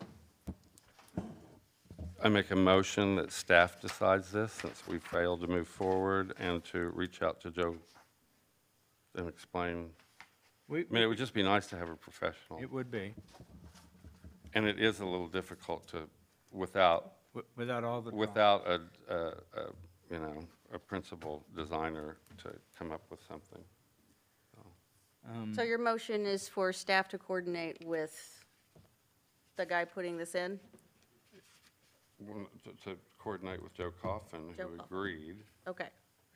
I make a motion that staff decides this, since we failed to move forward, and to reach out to Joe and explain. I mean, it would just be nice to have a professional. It would be, And it is a little difficult to, without without all the. drawings. without a principal designer to come up with something. So your motion is for staff to coordinate with the guy putting this in? to coordinate with Joe Coffin, Joe who Coffin. agreed. Okay.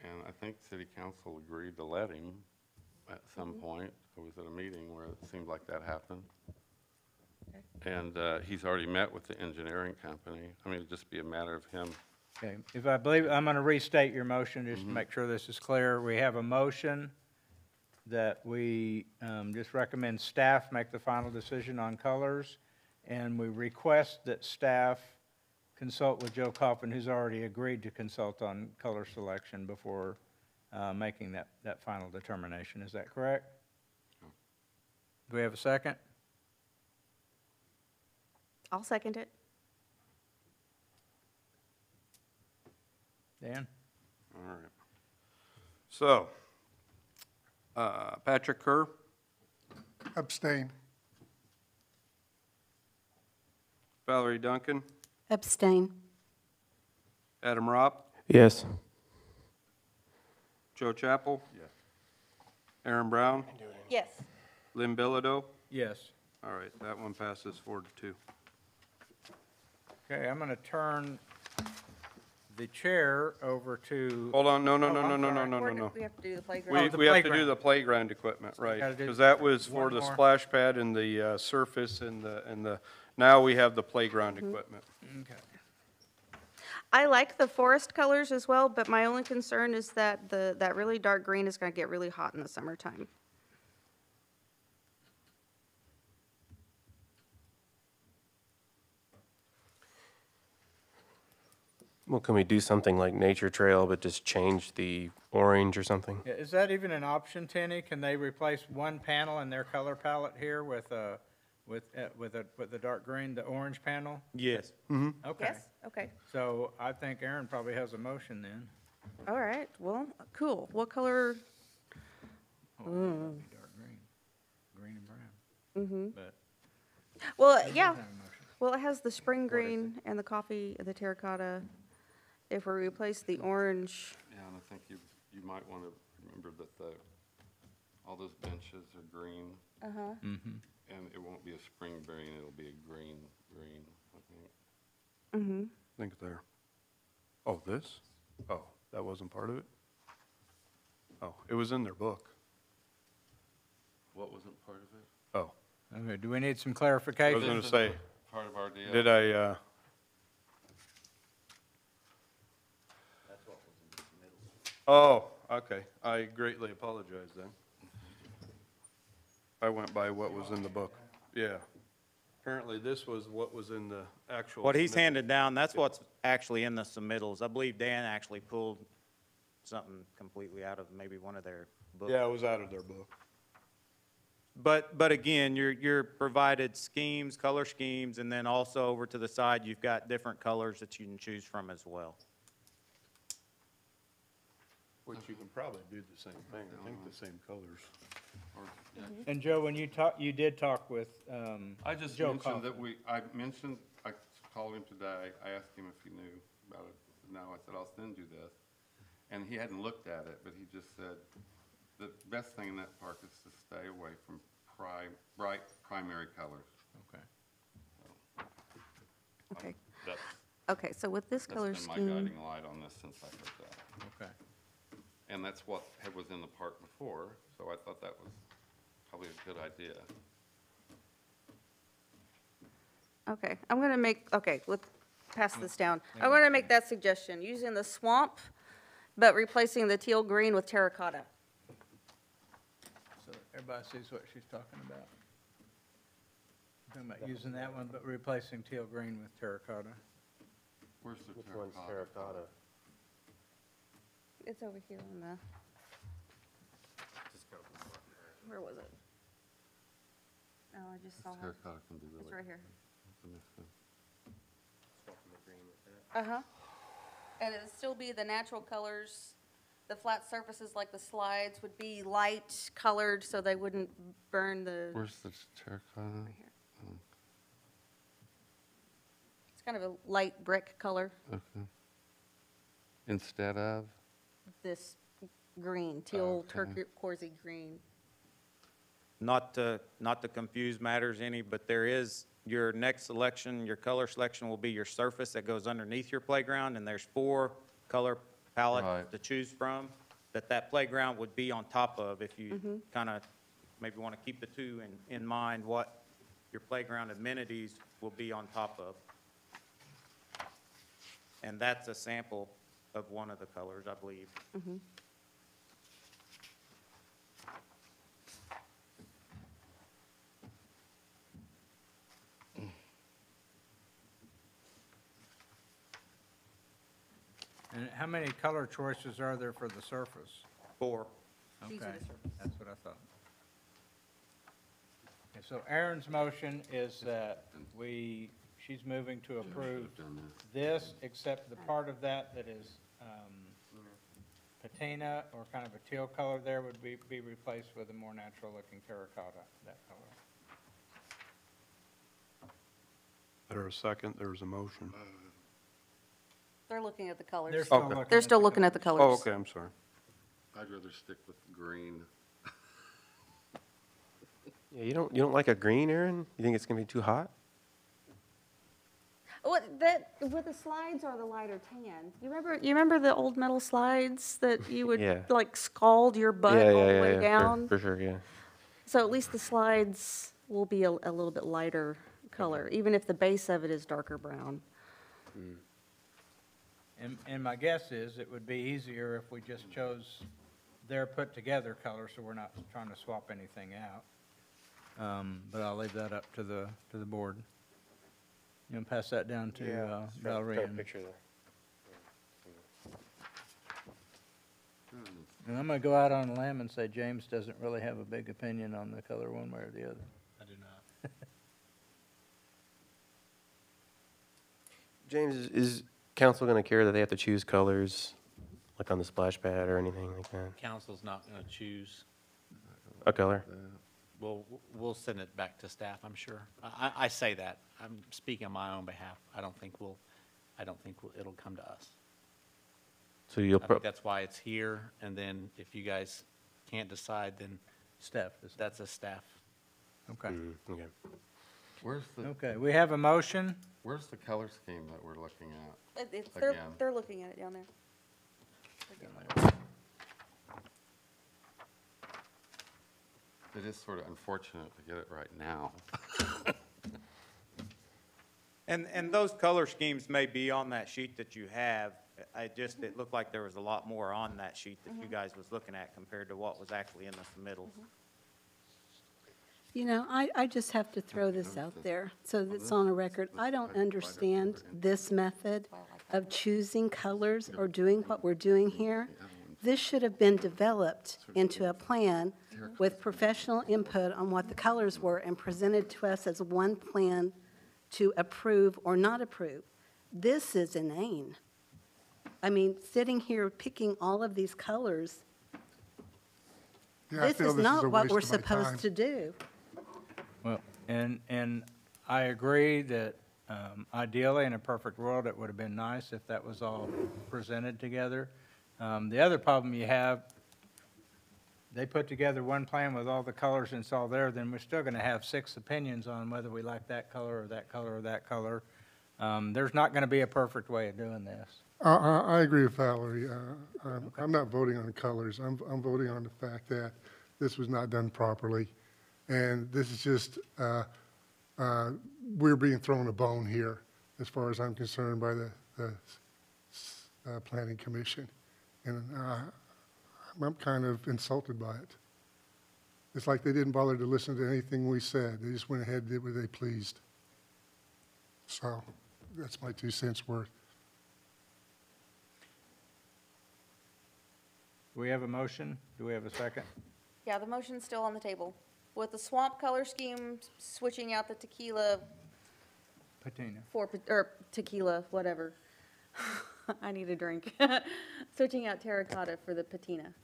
And I think city council agreed to let him at some point. I was at a meeting where it seemed like that happened. And he's already met with the engineering company. I mean, it'd just be a matter of him. Okay, if I believe, I'm going to restate your motion, just to make sure this is clear. We have a motion that we just recommend staff make the final decision on colors, and we request that staff consult with Joe Coffin, who's already agreed to consult on color selection before making that final determination. Is that correct? Do we have a second? I'll second it. Dan? All right. So, Patrick Kerr, Abstain. Valerie Duncan, Abstain. Adam Ropp, Yes. Joe Chappell. Yes. Aaron Brown, Yes. Lynn Bilodeau. Yes. All right, that one passes 4-2. Okay, I'm going to turn the chair over to. Hold on, no. I'm sorry. We have to do the We, playground. the we have to do playground. the playground equipment, right? gotta do Because that was one for the more. splash pad and the surface and the, now we have the playground equipment. Okay. I like the forest colors as well, but my only concern is that that really dark green is going to get really hot in the summertime. Well, can we do something like Nature Trail, but just change the orange or something? Yeah, is that even an option, Tenny? Can they replace one panel in their color palette here with the dark green, the orange panel? Yes. Okay. Yes? Okay. So I think Aaron probably has a motion then. All right. Well, cool. What color? Oh, that'd be dark green and brown. Mm-hmm. But Well, it yeah. doesn't have a motion. Well, it has the spring green and the coffee, the terracotta. If we replace the orange, Yeah, and I think you might want to remember that all those benches are green, Mm-hmm. and it won't be a spring green, it'll be a green, I think. mm-hmm. I think there. Oh, this? Oh, that wasn't part of it? Oh, it was in their book. What wasn't part of it? Oh, Okay, do we need some I was clarification? going to say, Part of our deal? did I, oh, okay. I greatly apologize then. I went by what was in the book. Yeah. Apparently, this was what was in the actual. What he's submittal. handed down, that's what's actually in the submittals. I believe Dan actually pulled something completely out of maybe one of their books. Yeah, it was out of their book. But again, you're provided schemes, color schemes, and then also over to the side, you've got different colors that you can choose from as well. Which you can probably do the same thing. I think the same colors. And Joe, when you did talk with, I just Joe mentioned that Coffin. I called him today, I asked him if he knew about it. No, I said, I'll send you this. And he hadn't looked at it, but he just said, the best thing in that park is to stay away from bright primary colors. Okay. Okay. That's Okay, so with this color been my scheme, guiding light on this since I heard that. Okay. And that's what was in the park before, so I thought that was probably a good idea. okay, I'm gonna make, okay, let's pass this down. I'm gonna make that suggestion, using the swamp, but replacing the teal green with terracotta. So everybody sees what she's talking about. Talking about using that one, but replacing teal green with terracotta. Where's the terracotta? It's over here on the, where was it? Oh, I just saw it. Terracotta can be It's really. right here. significant. Uh-huh. And it'd still be the natural colors. The flat surfaces like the slides would be light colored so they wouldn't burn the, Where's the terracotta? it's kind of a light brick color, Okay. Instead of? this green, teal Okay. turquoisey green. not to confuse matters any, but there is, your next selection, your color selection will be your surface that goes underneath your playground, and there's 4 color palettes Right. to choose from that playground would be on top of, if you kind of maybe want to keep the two in mind, what your playground amenities will be on top of. And that's a sample of one of the colors, I believe. And how many color choices are there for the surface? 4. These are Okay, the surfaces. that's what I thought. Okay, so Aaron's motion is that she's moving to approve this, except the part of that that is patina or kind of a teal color there would be replaced with a more natural-looking terracotta, that color. There a second, there's a motion. They're looking at the They're colors. still Okay. looking They're at still the looking at the colors. Oh, okay, I'm sorry. I'd rather stick with green. Yeah, you don't like a green, Aaron? You think it's gonna be too hot? What, that, with the slides are the lighter tan. You remember the old metal slides that you would Yeah. like scald your butt Yeah, all yeah, the yeah, way yeah, down? for sure, yeah. So at least the slides will be a little bit lighter color, even if the base of it is darker brown. And my guess is it would be easier if we just chose their put-together color, so we're not trying to swap anything out. But I'll leave that up to the board. You want to pass that down to Valerie? And I'm going to go out on a limb and say James doesn't really have a big opinion on the color one way or the other. I do not. James, is council gonna care that they have to choose colors, like on the splash pad or anything like that? Council's not going to choose. A color? We'll send it back to staff, I'm sure. I say that. I'm speaking on my own behalf. I don't think it'll come to us. So you'll, I think that's why it's here, and then if you guys can't decide, then Steph, that's a staff. okay. okay. Where's the, Okay, we have a motion. where's the color scheme that we're looking at? They're Again. looking at it down there. It is sort of unfortunate to get it right now. And those color schemes may be on that sheet that you have. It looked like there was a lot more on that sheet that you guys was looking at compared to what was actually in the submittals. You know, I just have to throw this out there so that it's on a record. I don't understand this method of choosing colors or doing what we're doing here. This should have been developed into a plan with professional input on what the colors were and presented to us as one plan to approve or not approve. This is inane. I mean, sitting here picking all of these colors, Yeah, I this feel is a not what waste we're of my time. supposed to do. Well, and I agree that ideally, in a perfect world, it would have been nice if that was all presented together. The other problem you have, they put together one plan with all the colors and it's all there, then we're still gonna have 6 opinions on whether we like that color or that color or that color. There's not gonna be a perfect way of doing this. I agree with Valerie. I'm not voting on colors. I'm voting on the fact that this was not done properly. And this is just, we're being thrown a bone here, as far as I'm concerned, by the Planning Commission. And I'm kind of insulted by it. It's like they didn't bother to listen to anything we said. They just went ahead and did what they pleased. So that's my 2 cents worth. Do we have a motion? Do we have a second? Yeah, the motion's still on the table. With the swamp color scheme, switching out the tequila Patina. or tequila, whatever. I need a drink. Switching out terracotta for the patina.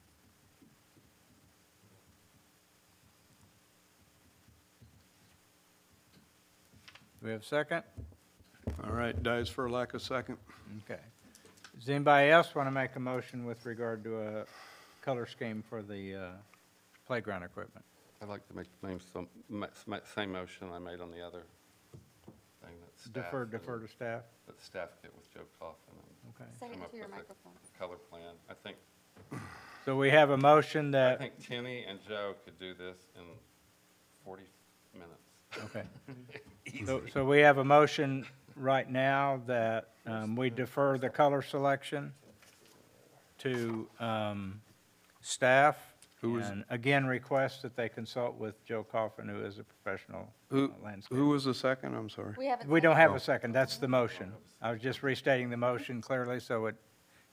Do we have a second? All right, dies for lack of second. Okay. Does anybody else want to make a motion with regard to a color scheme for the playground equipment? I'd like to make same motion I made on the other thing, that staff. Defer to staff? That staff get with Joe Coffin and Okay. Say come it up to your with a microphone. color plan. I think, So we have a motion I that, think Tenny and Joe could do this in 40 minutes. okay. So we have a motion right now that we defer the color selection to staff. And again, request that they consult with Joe Coffin, who is a professional landscaper. Who was the second? I'm sorry. We don't have a second, that's the motion. I was just restating the motion clearly so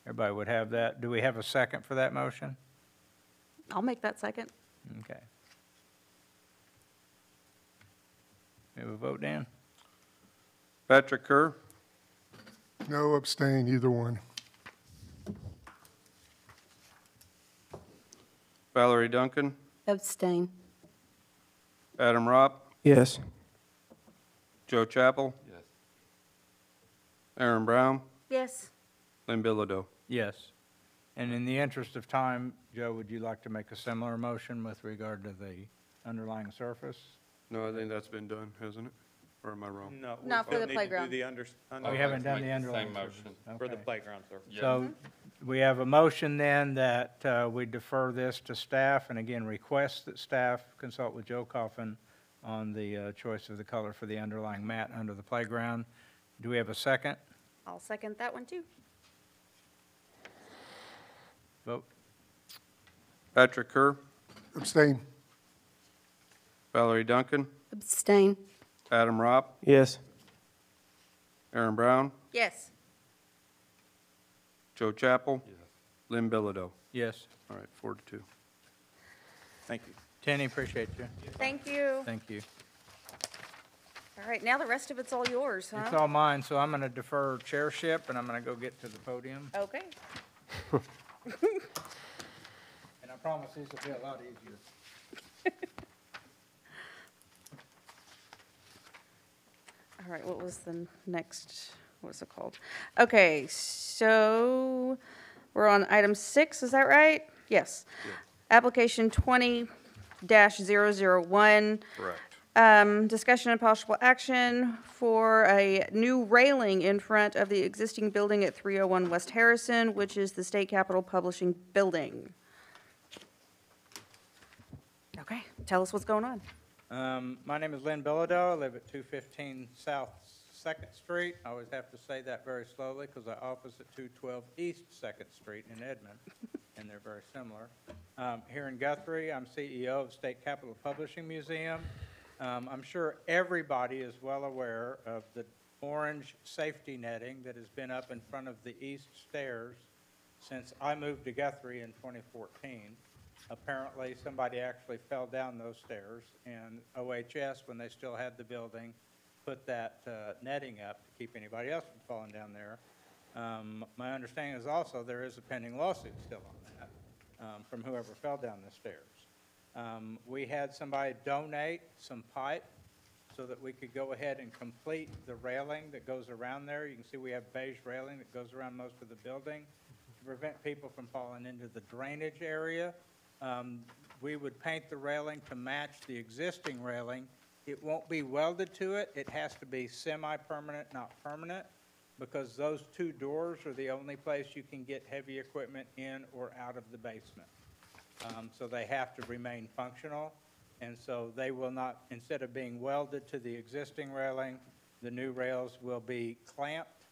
everybody would have that. Do we have a second for that motion? I'll make that second. Okay. We have a vote, Dan? Patrick Kerr, No, abstain, either one. Valerie Duncan, Abstain. Adam Ropp, Yes. Joe Chappell, Yes. Aaron Brown, Yes. Lynn Bilodeau. Yes. And in the interest of time, Joe, would you like to make a similar motion with regard to the underlying surface? No, I think that's been done, hasn't it? Or am I wrong? No. we Not for still the need to do playground. the We haven't done Make the the underlying same surface. motion. For the Okay. playground surface. So we have a motion then that we defer this to staff, and again, request that staff consult with Joe Coffin on the choice of the color for the underlying mat under the playground. Do we have a second? I'll second that one too. Vote. Patrick Kerr, Abstain. Valerie Duncan, Abstain. Adam Ropp, Yes. Aaron Brown, Yes. Joe Chappell, Yes. Lynn Bilodeau. Yes. All right, 4-2. Thank you. Tenny, appreciate you. Thank you. Thank you. All right, now the rest of it's all yours, It's huh? all mine, so I'm going to defer chairship, and I'm going to go get to the podium. Okay. And I promise these will be a lot easier. All right, what was the next, what was it called? Okay, so we're on item 6, is that right? Yes. Application 20-001. Correct. Discussion and possible action for a new railing in front of the existing building at 301 West Harrison, which is the State Capitol Publishing Building. Okay, tell us what's going on. My name is Lynn Bilodeau. I live at 215 South 2nd Street. I always have to say that very slowly because I office at 212 East 2nd Street in Edmond, and they're very similar. Here in Guthrie, I'm CEO of State Capitol Publishing Museum. I'm sure everybody is well aware of the orange safety netting that has been up in front of the east stairs since I moved to Guthrie in 2014. Apparently, somebody actually fell down those stairs, and OHS, when they still had the building, put that netting up to keep anybody else from falling down there. My understanding is also there is a pending lawsuit still on that from whoever fell down the stairs. We had somebody donate some pipe so that we could go ahead and complete the railing that goes around there. You can see we have beige railing that goes around most of the building to prevent people from falling into the drainage area. We would paint the railing to match the existing railing. It won't be welded to it. It has to be semi-permanent, not permanent, because those two doors are the only place you can get heavy equipment in or out of the basement. So they have to remain functional, and so they will not, instead of being welded to the existing railing, the new rails will be clamped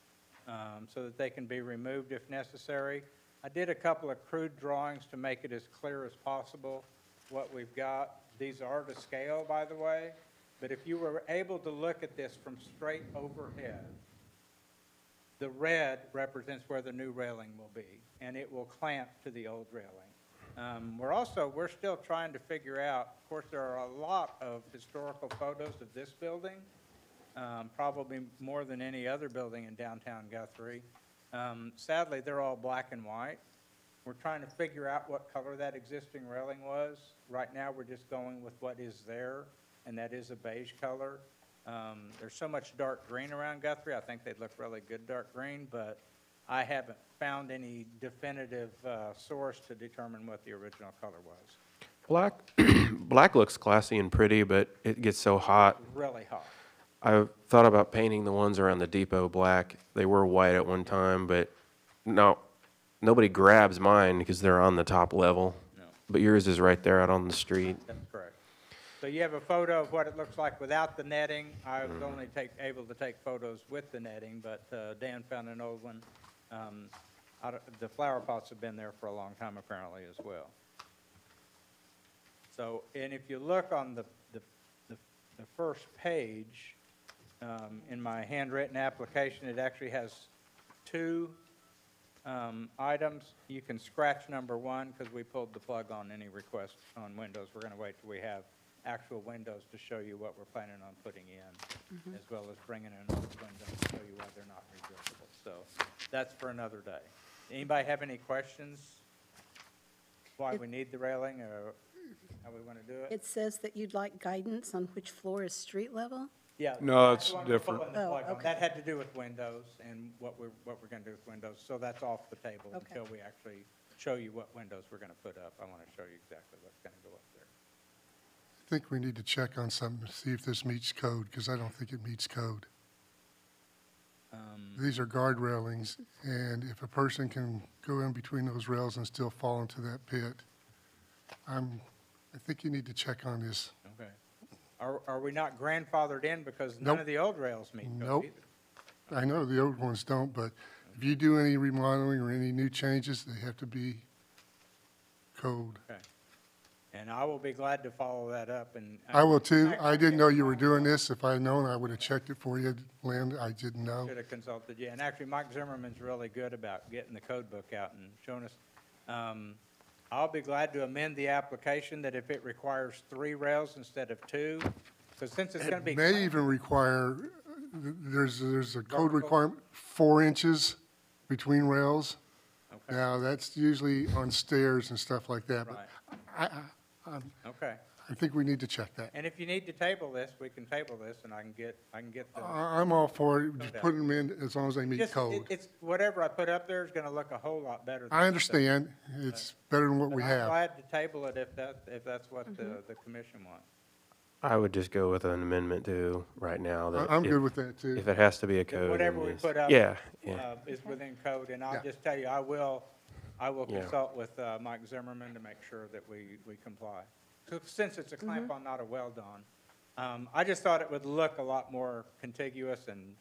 so that they can be removed if necessary. I did a couple of crude drawings to make it as clear as possible what we've got. These are to scale, by the way, but if you were able to look at this from straight overhead, the red represents where the new railing will be, and it will clamp to the old railing. We're still trying to figure out, of course, there are a lot of historical photos of this building, probably more than any other building in downtown Guthrie. Sadly, they're all black and white. We're trying to figure out what color that existing railing was. Right now, we're just going with what is there, and that is a beige color. There's so much dark green around Guthrie, I think they'd look really good dark green, but I haven't found any definitive source to determine what the original color was. Black, black looks classy and pretty, but it gets so hot. Really hot. I thought about painting the ones around the depot black. They were white at one time, but no, nobody grabs mine because they're on the top level. No. But yours is right there out on the street. That's correct. So you have a photo of what it looks like without the netting. I was only able to take photos with the netting, but Dan found an old one. The flower pots have been there for a long time apparently as well. So, and if you look on the first page, in my handwritten application, it actually has two items. You can scratch number one because we pulled the plug on any request on windows. We're going to wait till we have actual windows to show you what we're planning on putting in, as well as bringing in old windows to show you why they're not rebuildable. So that's for another day. Anybody have any questions? Why we need the railing or how we want to do it? It says that you'd like guidance on which floor is street level? Yeah. No, that's it's the one we're different. pulling the Oh, plug on. okay. That had to do with windows and what we're going to do with windows. So that's off the table Okay. until we actually show you what windows we're going to put up. I want to show you exactly what's going to go up there. I think we need to check on something to see if this meets code, because I don't think it meets code. These are guard railings, and if a person can go in between those rails and still fall into that pit, I think you need to check on this. Okay. Are we not grandfathered in because none Nope. of the old rails meet code Nope. either? I know the old ones don't, but if you do any remodeling or any new changes, they have to be code. Okay. And I will be glad to follow that up and. I will too. I didn't know you were doing this. If I'd known, I would have checked it for you, Lynn. I didn't know. Should have consulted you. And actually, Mike Zimmerman's really good about getting the code book out and showing us. I'll be glad to amend the application that if it requires 3 rails instead of 2, because since it's going to be. It may even require, there's a code Vertical. requirement, 4 inches between rails. Okay. Now, that's usually on stairs and stuff like that, but Right. I Okay. I think we need to check that. And if you need to table this, we can table this and I can get the. I'm all for it, just put them in as long as they meet Just, code. it's, whatever I put up there is going to look a whole lot better. I understand. It's better than what But we I'm have. glad to table it if that's what the commission wants. I would just go with an amendment to right now. That I'm if- good with that too. If it has to be a code. Whatever then we yes. put up. Yeah, yeah. Is within code, and I'll Yeah. just tell you, I will Yeah. consult with Mike Zimmerman to make sure that we comply. So since it's a clamp-on, not a weld-on, I just thought it would look a lot more contiguous and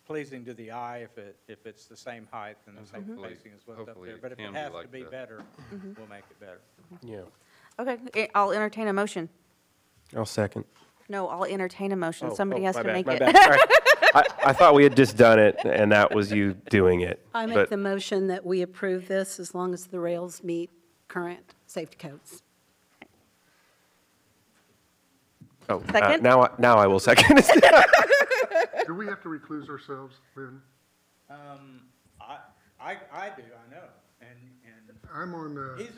pleasing to the eye if it's the same height and the same Hopefully- spacing as what's up hopefully there. it But if can it be has to like be that. better, we'll make it better. Yeah. Okay, I'll entertain a motion. I'll second. No, I'll entertain a motion. Oh, Somebody oh, has my to bad, make my it. bad. Sorry. I thought we had just done it, and that was you doing it. I make But- the motion that we approve this as long as the rails meet current safety codes. Oh, Second? now I will second it. Do we have to recluse ourselves, Lynn? I do, I know, and I'm on the, he's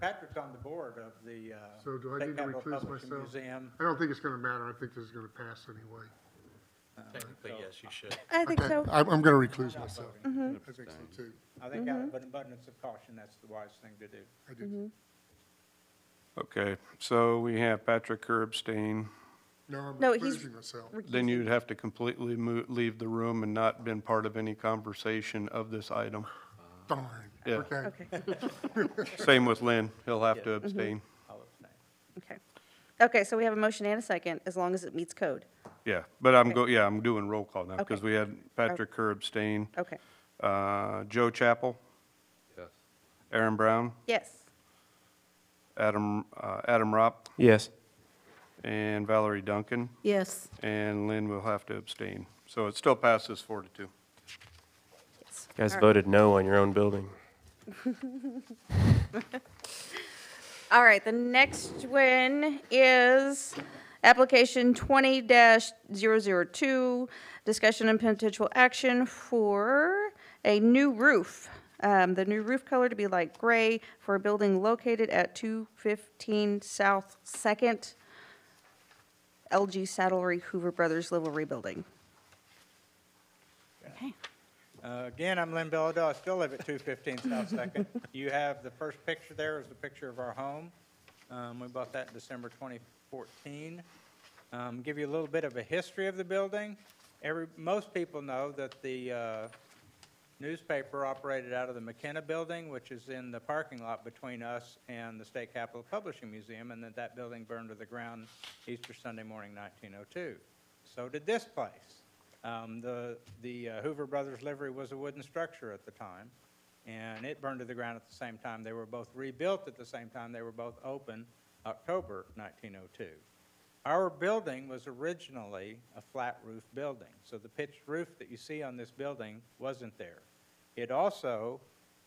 Patrick's on the board of the so do I State need to Capitol recluse Publishing myself? Museum. I don't think it's gonna matter. I think this is gonna pass anyway. Technically, yes, you should. I think Okay, so. I'm gonna recluse myself. voting. I think so too. I think out of an abundance of caution, that's the wise thing to do. I do. Okay, so we have Patrick Kerr abstain. No, I'm No, he's- reclusing myself. Then you'd have to completely leave the room and not been part of any conversation of this item. Darn. Yeah. Okay. Okay, Same with Lynn, he'll have to abstain. I'll abstain. okay. Okay, so we have a motion and a second, as long as it meets code. Yeah, but I'm doing roll call now, because Okay. we had Patrick Kerr abstain. Okay, Joe Chappell, Yes. Aaron Brown, yes. Adam Ropp, Yes. and Valerie Duncan, Yes, and Lynn will have to abstain. So it still passes 4-2. Yes. You guys All right. voted no on your own building. All right, the next one is application 20-002, discussion and potential action for a new roof. The new roof color to be light gray for a building located at 215 South Second, LG Saddlery Hoover Brothers Livery Building. Okay. Again, I'm Lynn Bilodeau. I still live at 215 South Second. You have the first picture there is a picture of our home. We bought that in December 2014. Give you a little bit of a history of the building. Most people know that the newspaper operated out of the McKenna Building, which is in the parking lot between us and the State Capitol Publishing Museum, and that building burned to the ground Easter Sunday morning, 1902. So did this place. The Hoover Brothers livery was a wooden structure at the time, and it burned to the ground at the same time. They were both rebuilt at the same time. They were both open October 1902. Our building was originally a flat roof building, so the pitched roof that you see on this building wasn't there. It also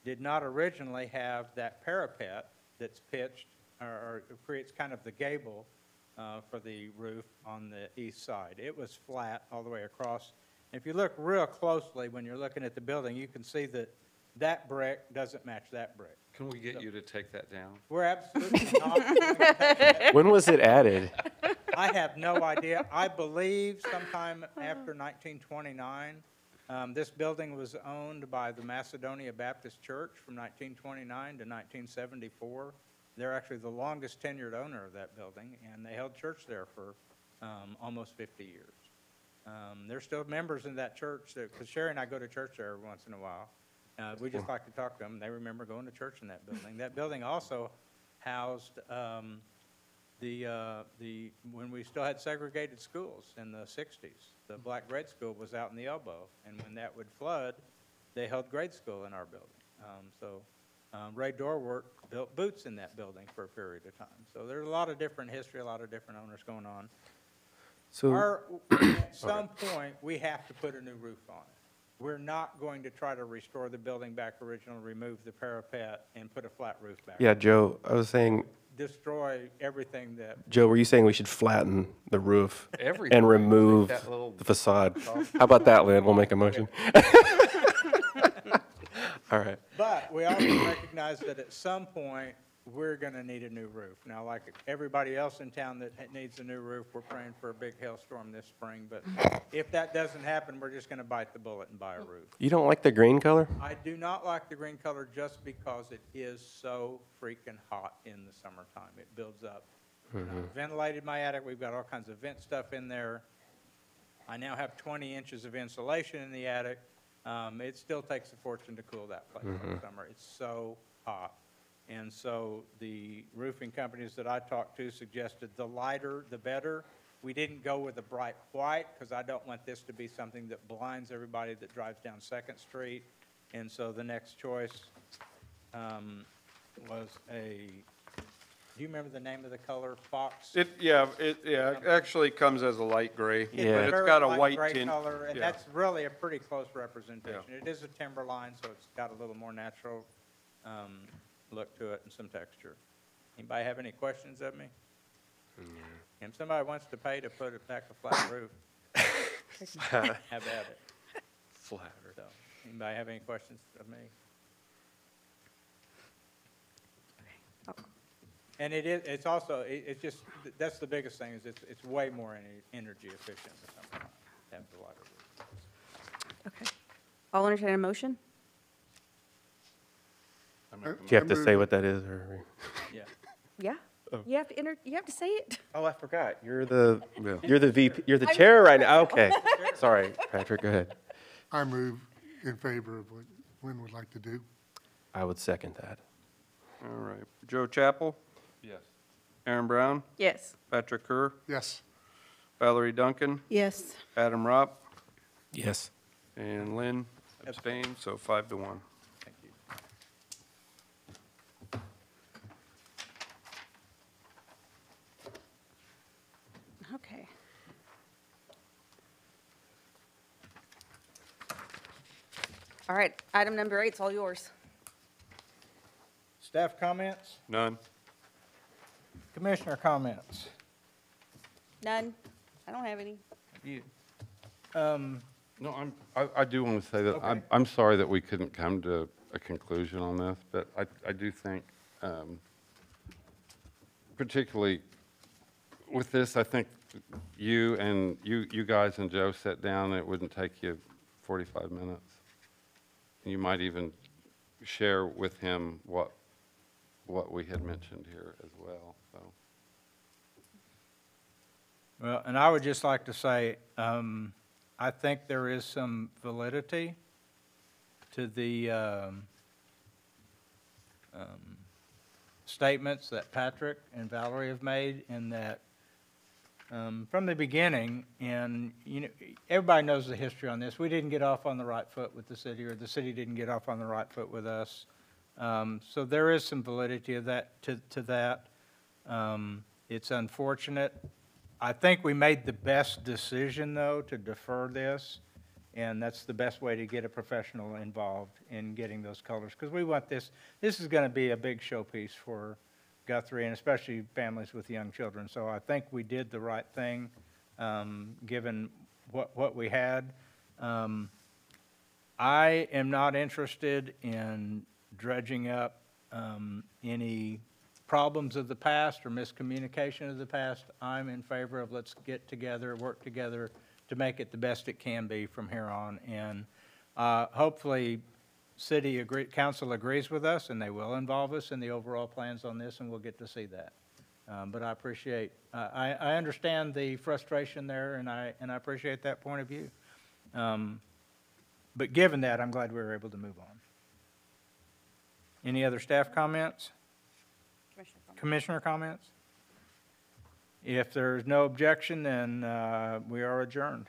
did not originally have that parapet that's pitched or creates kind of the gable for the roof on the east side. It was flat all the way across. If you look real closely when you're looking at the building, you can see that that brick doesn't match that brick. Can we get you to take that down? We're absolutely not going to take that. When was it added? I have no idea. I believe sometime after 1929. This building was owned by the Macedonia Baptist Church from 1929 to 1974. They're actually the longest tenured owner of that building, and they held church there for almost 50 years. They're still members in that church, because Sherry and I go to church there every once in a while. We just like to talk to them. They remember going to church in that building. That building also housed when we still had segregated schools in the 60s. The black grade school was out in the elbow, and when that would flood, they held grade school in our building. Ray Dorwart built boots in that building for a period of time. So there's a lot of different history, a lot of different owners going on. So, At some point, we have to put a new roof on it. We're not going to try to restore the building back original, remove the parapet, and put a flat roof back. yeah, Joe, I was saying, Destroy everything that, Joe, were you saying we should flatten the roof Everything. and remove That little- the facade? How about that, Lynn? We'll make a motion. All right. but we also recognize that at some point, we're going to need a new roof. Now, like everybody else in town that needs a new roof, we're praying for a big hailstorm this spring. But if that doesn't happen, we're just going to bite the bullet and buy a roof. You don't like the green color? I do not like the green color just because it is so freaking hot in the summertime. It builds up. I've ventilated my attic. We've got all kinds of vent stuff in there. I now have 20 inches of insulation in the attic. It still takes a fortune to cool that place in the summer. It's so hot. And so the roofing companies that I talked to suggested the lighter, the better. We didn't go with a bright white because I don't want this to be something that blinds everybody that drives down 2nd Street. And so the next choice was do you remember the name of the color? Fox? It actually comes as a light gray, but Yeah. it's Very got a light white gray tint. color, and Yeah. that's really a pretty close representation. It is a timberline, so it's got a little more natural look to it and some texture. Anybody have any questions of me? If somebody wants to pay to put it back a flat roof, have at it. Flatter. So, anybody have any questions of me? And it's also, it's just, that's the biggest thing, is it's way more energy efficient than something like to have the water roof. Okay. I'll entertain a motion. Do you have to say what that is, or? Yeah. Yeah? You have to you have to say it. Oh, I forgot. You're the VP. You're the chair right now. Okay. Sorry, Patrick. Go ahead. I move in favor of what Lynn would like to do. I would second that. All right. Joe Chappell, Yes. Aaron Brown, Yes. Patrick Kerr, Yes. Valerie Duncan, Yes. Adam Ropp, Yes. and Lynn abstained, so 5-1. Thank you. Okay. All right, item number 8's all yours. Staff comments? None. Commissioner comments? None? I don't have any. You. No, I do want to say that Okay. I'm sorry that we couldn't come to a conclusion on this, but I do think, particularly with this, I think you guys and Joe sat down, and it wouldn't take you 45 minutes. you might even share with him what we had mentioned here as well, so. Well, and I would just like to say, I think there is some validity to the statements that Patrick and Valerie have made, in that from the beginning, and everybody knows the history on this. We didn't get off on the right foot with the city, or the city didn't get off on the right foot with us. So there is some validity of that to that. It's unfortunate. I think we made the best decision, though, to defer this, and that's the best way to get a professional involved in getting those colors, because we want this is going to be a big showpiece for Guthrie, and especially families with young children. So I think we did the right thing, given what we had. I am not interested in dredging up any problems of the past or miscommunication of the past. I'm in favor of let's get together, work together to make it the best it can be from here on. And hopefully, council agrees with us, and they will involve us in the overall plans on this, and we'll get to see that. But I appreciate, I understand the frustration there, and I appreciate that point of view. But given that, I'm glad we were able to move on. Any other staff comments? Commissioner comments? If there's no objection, then we are adjourned.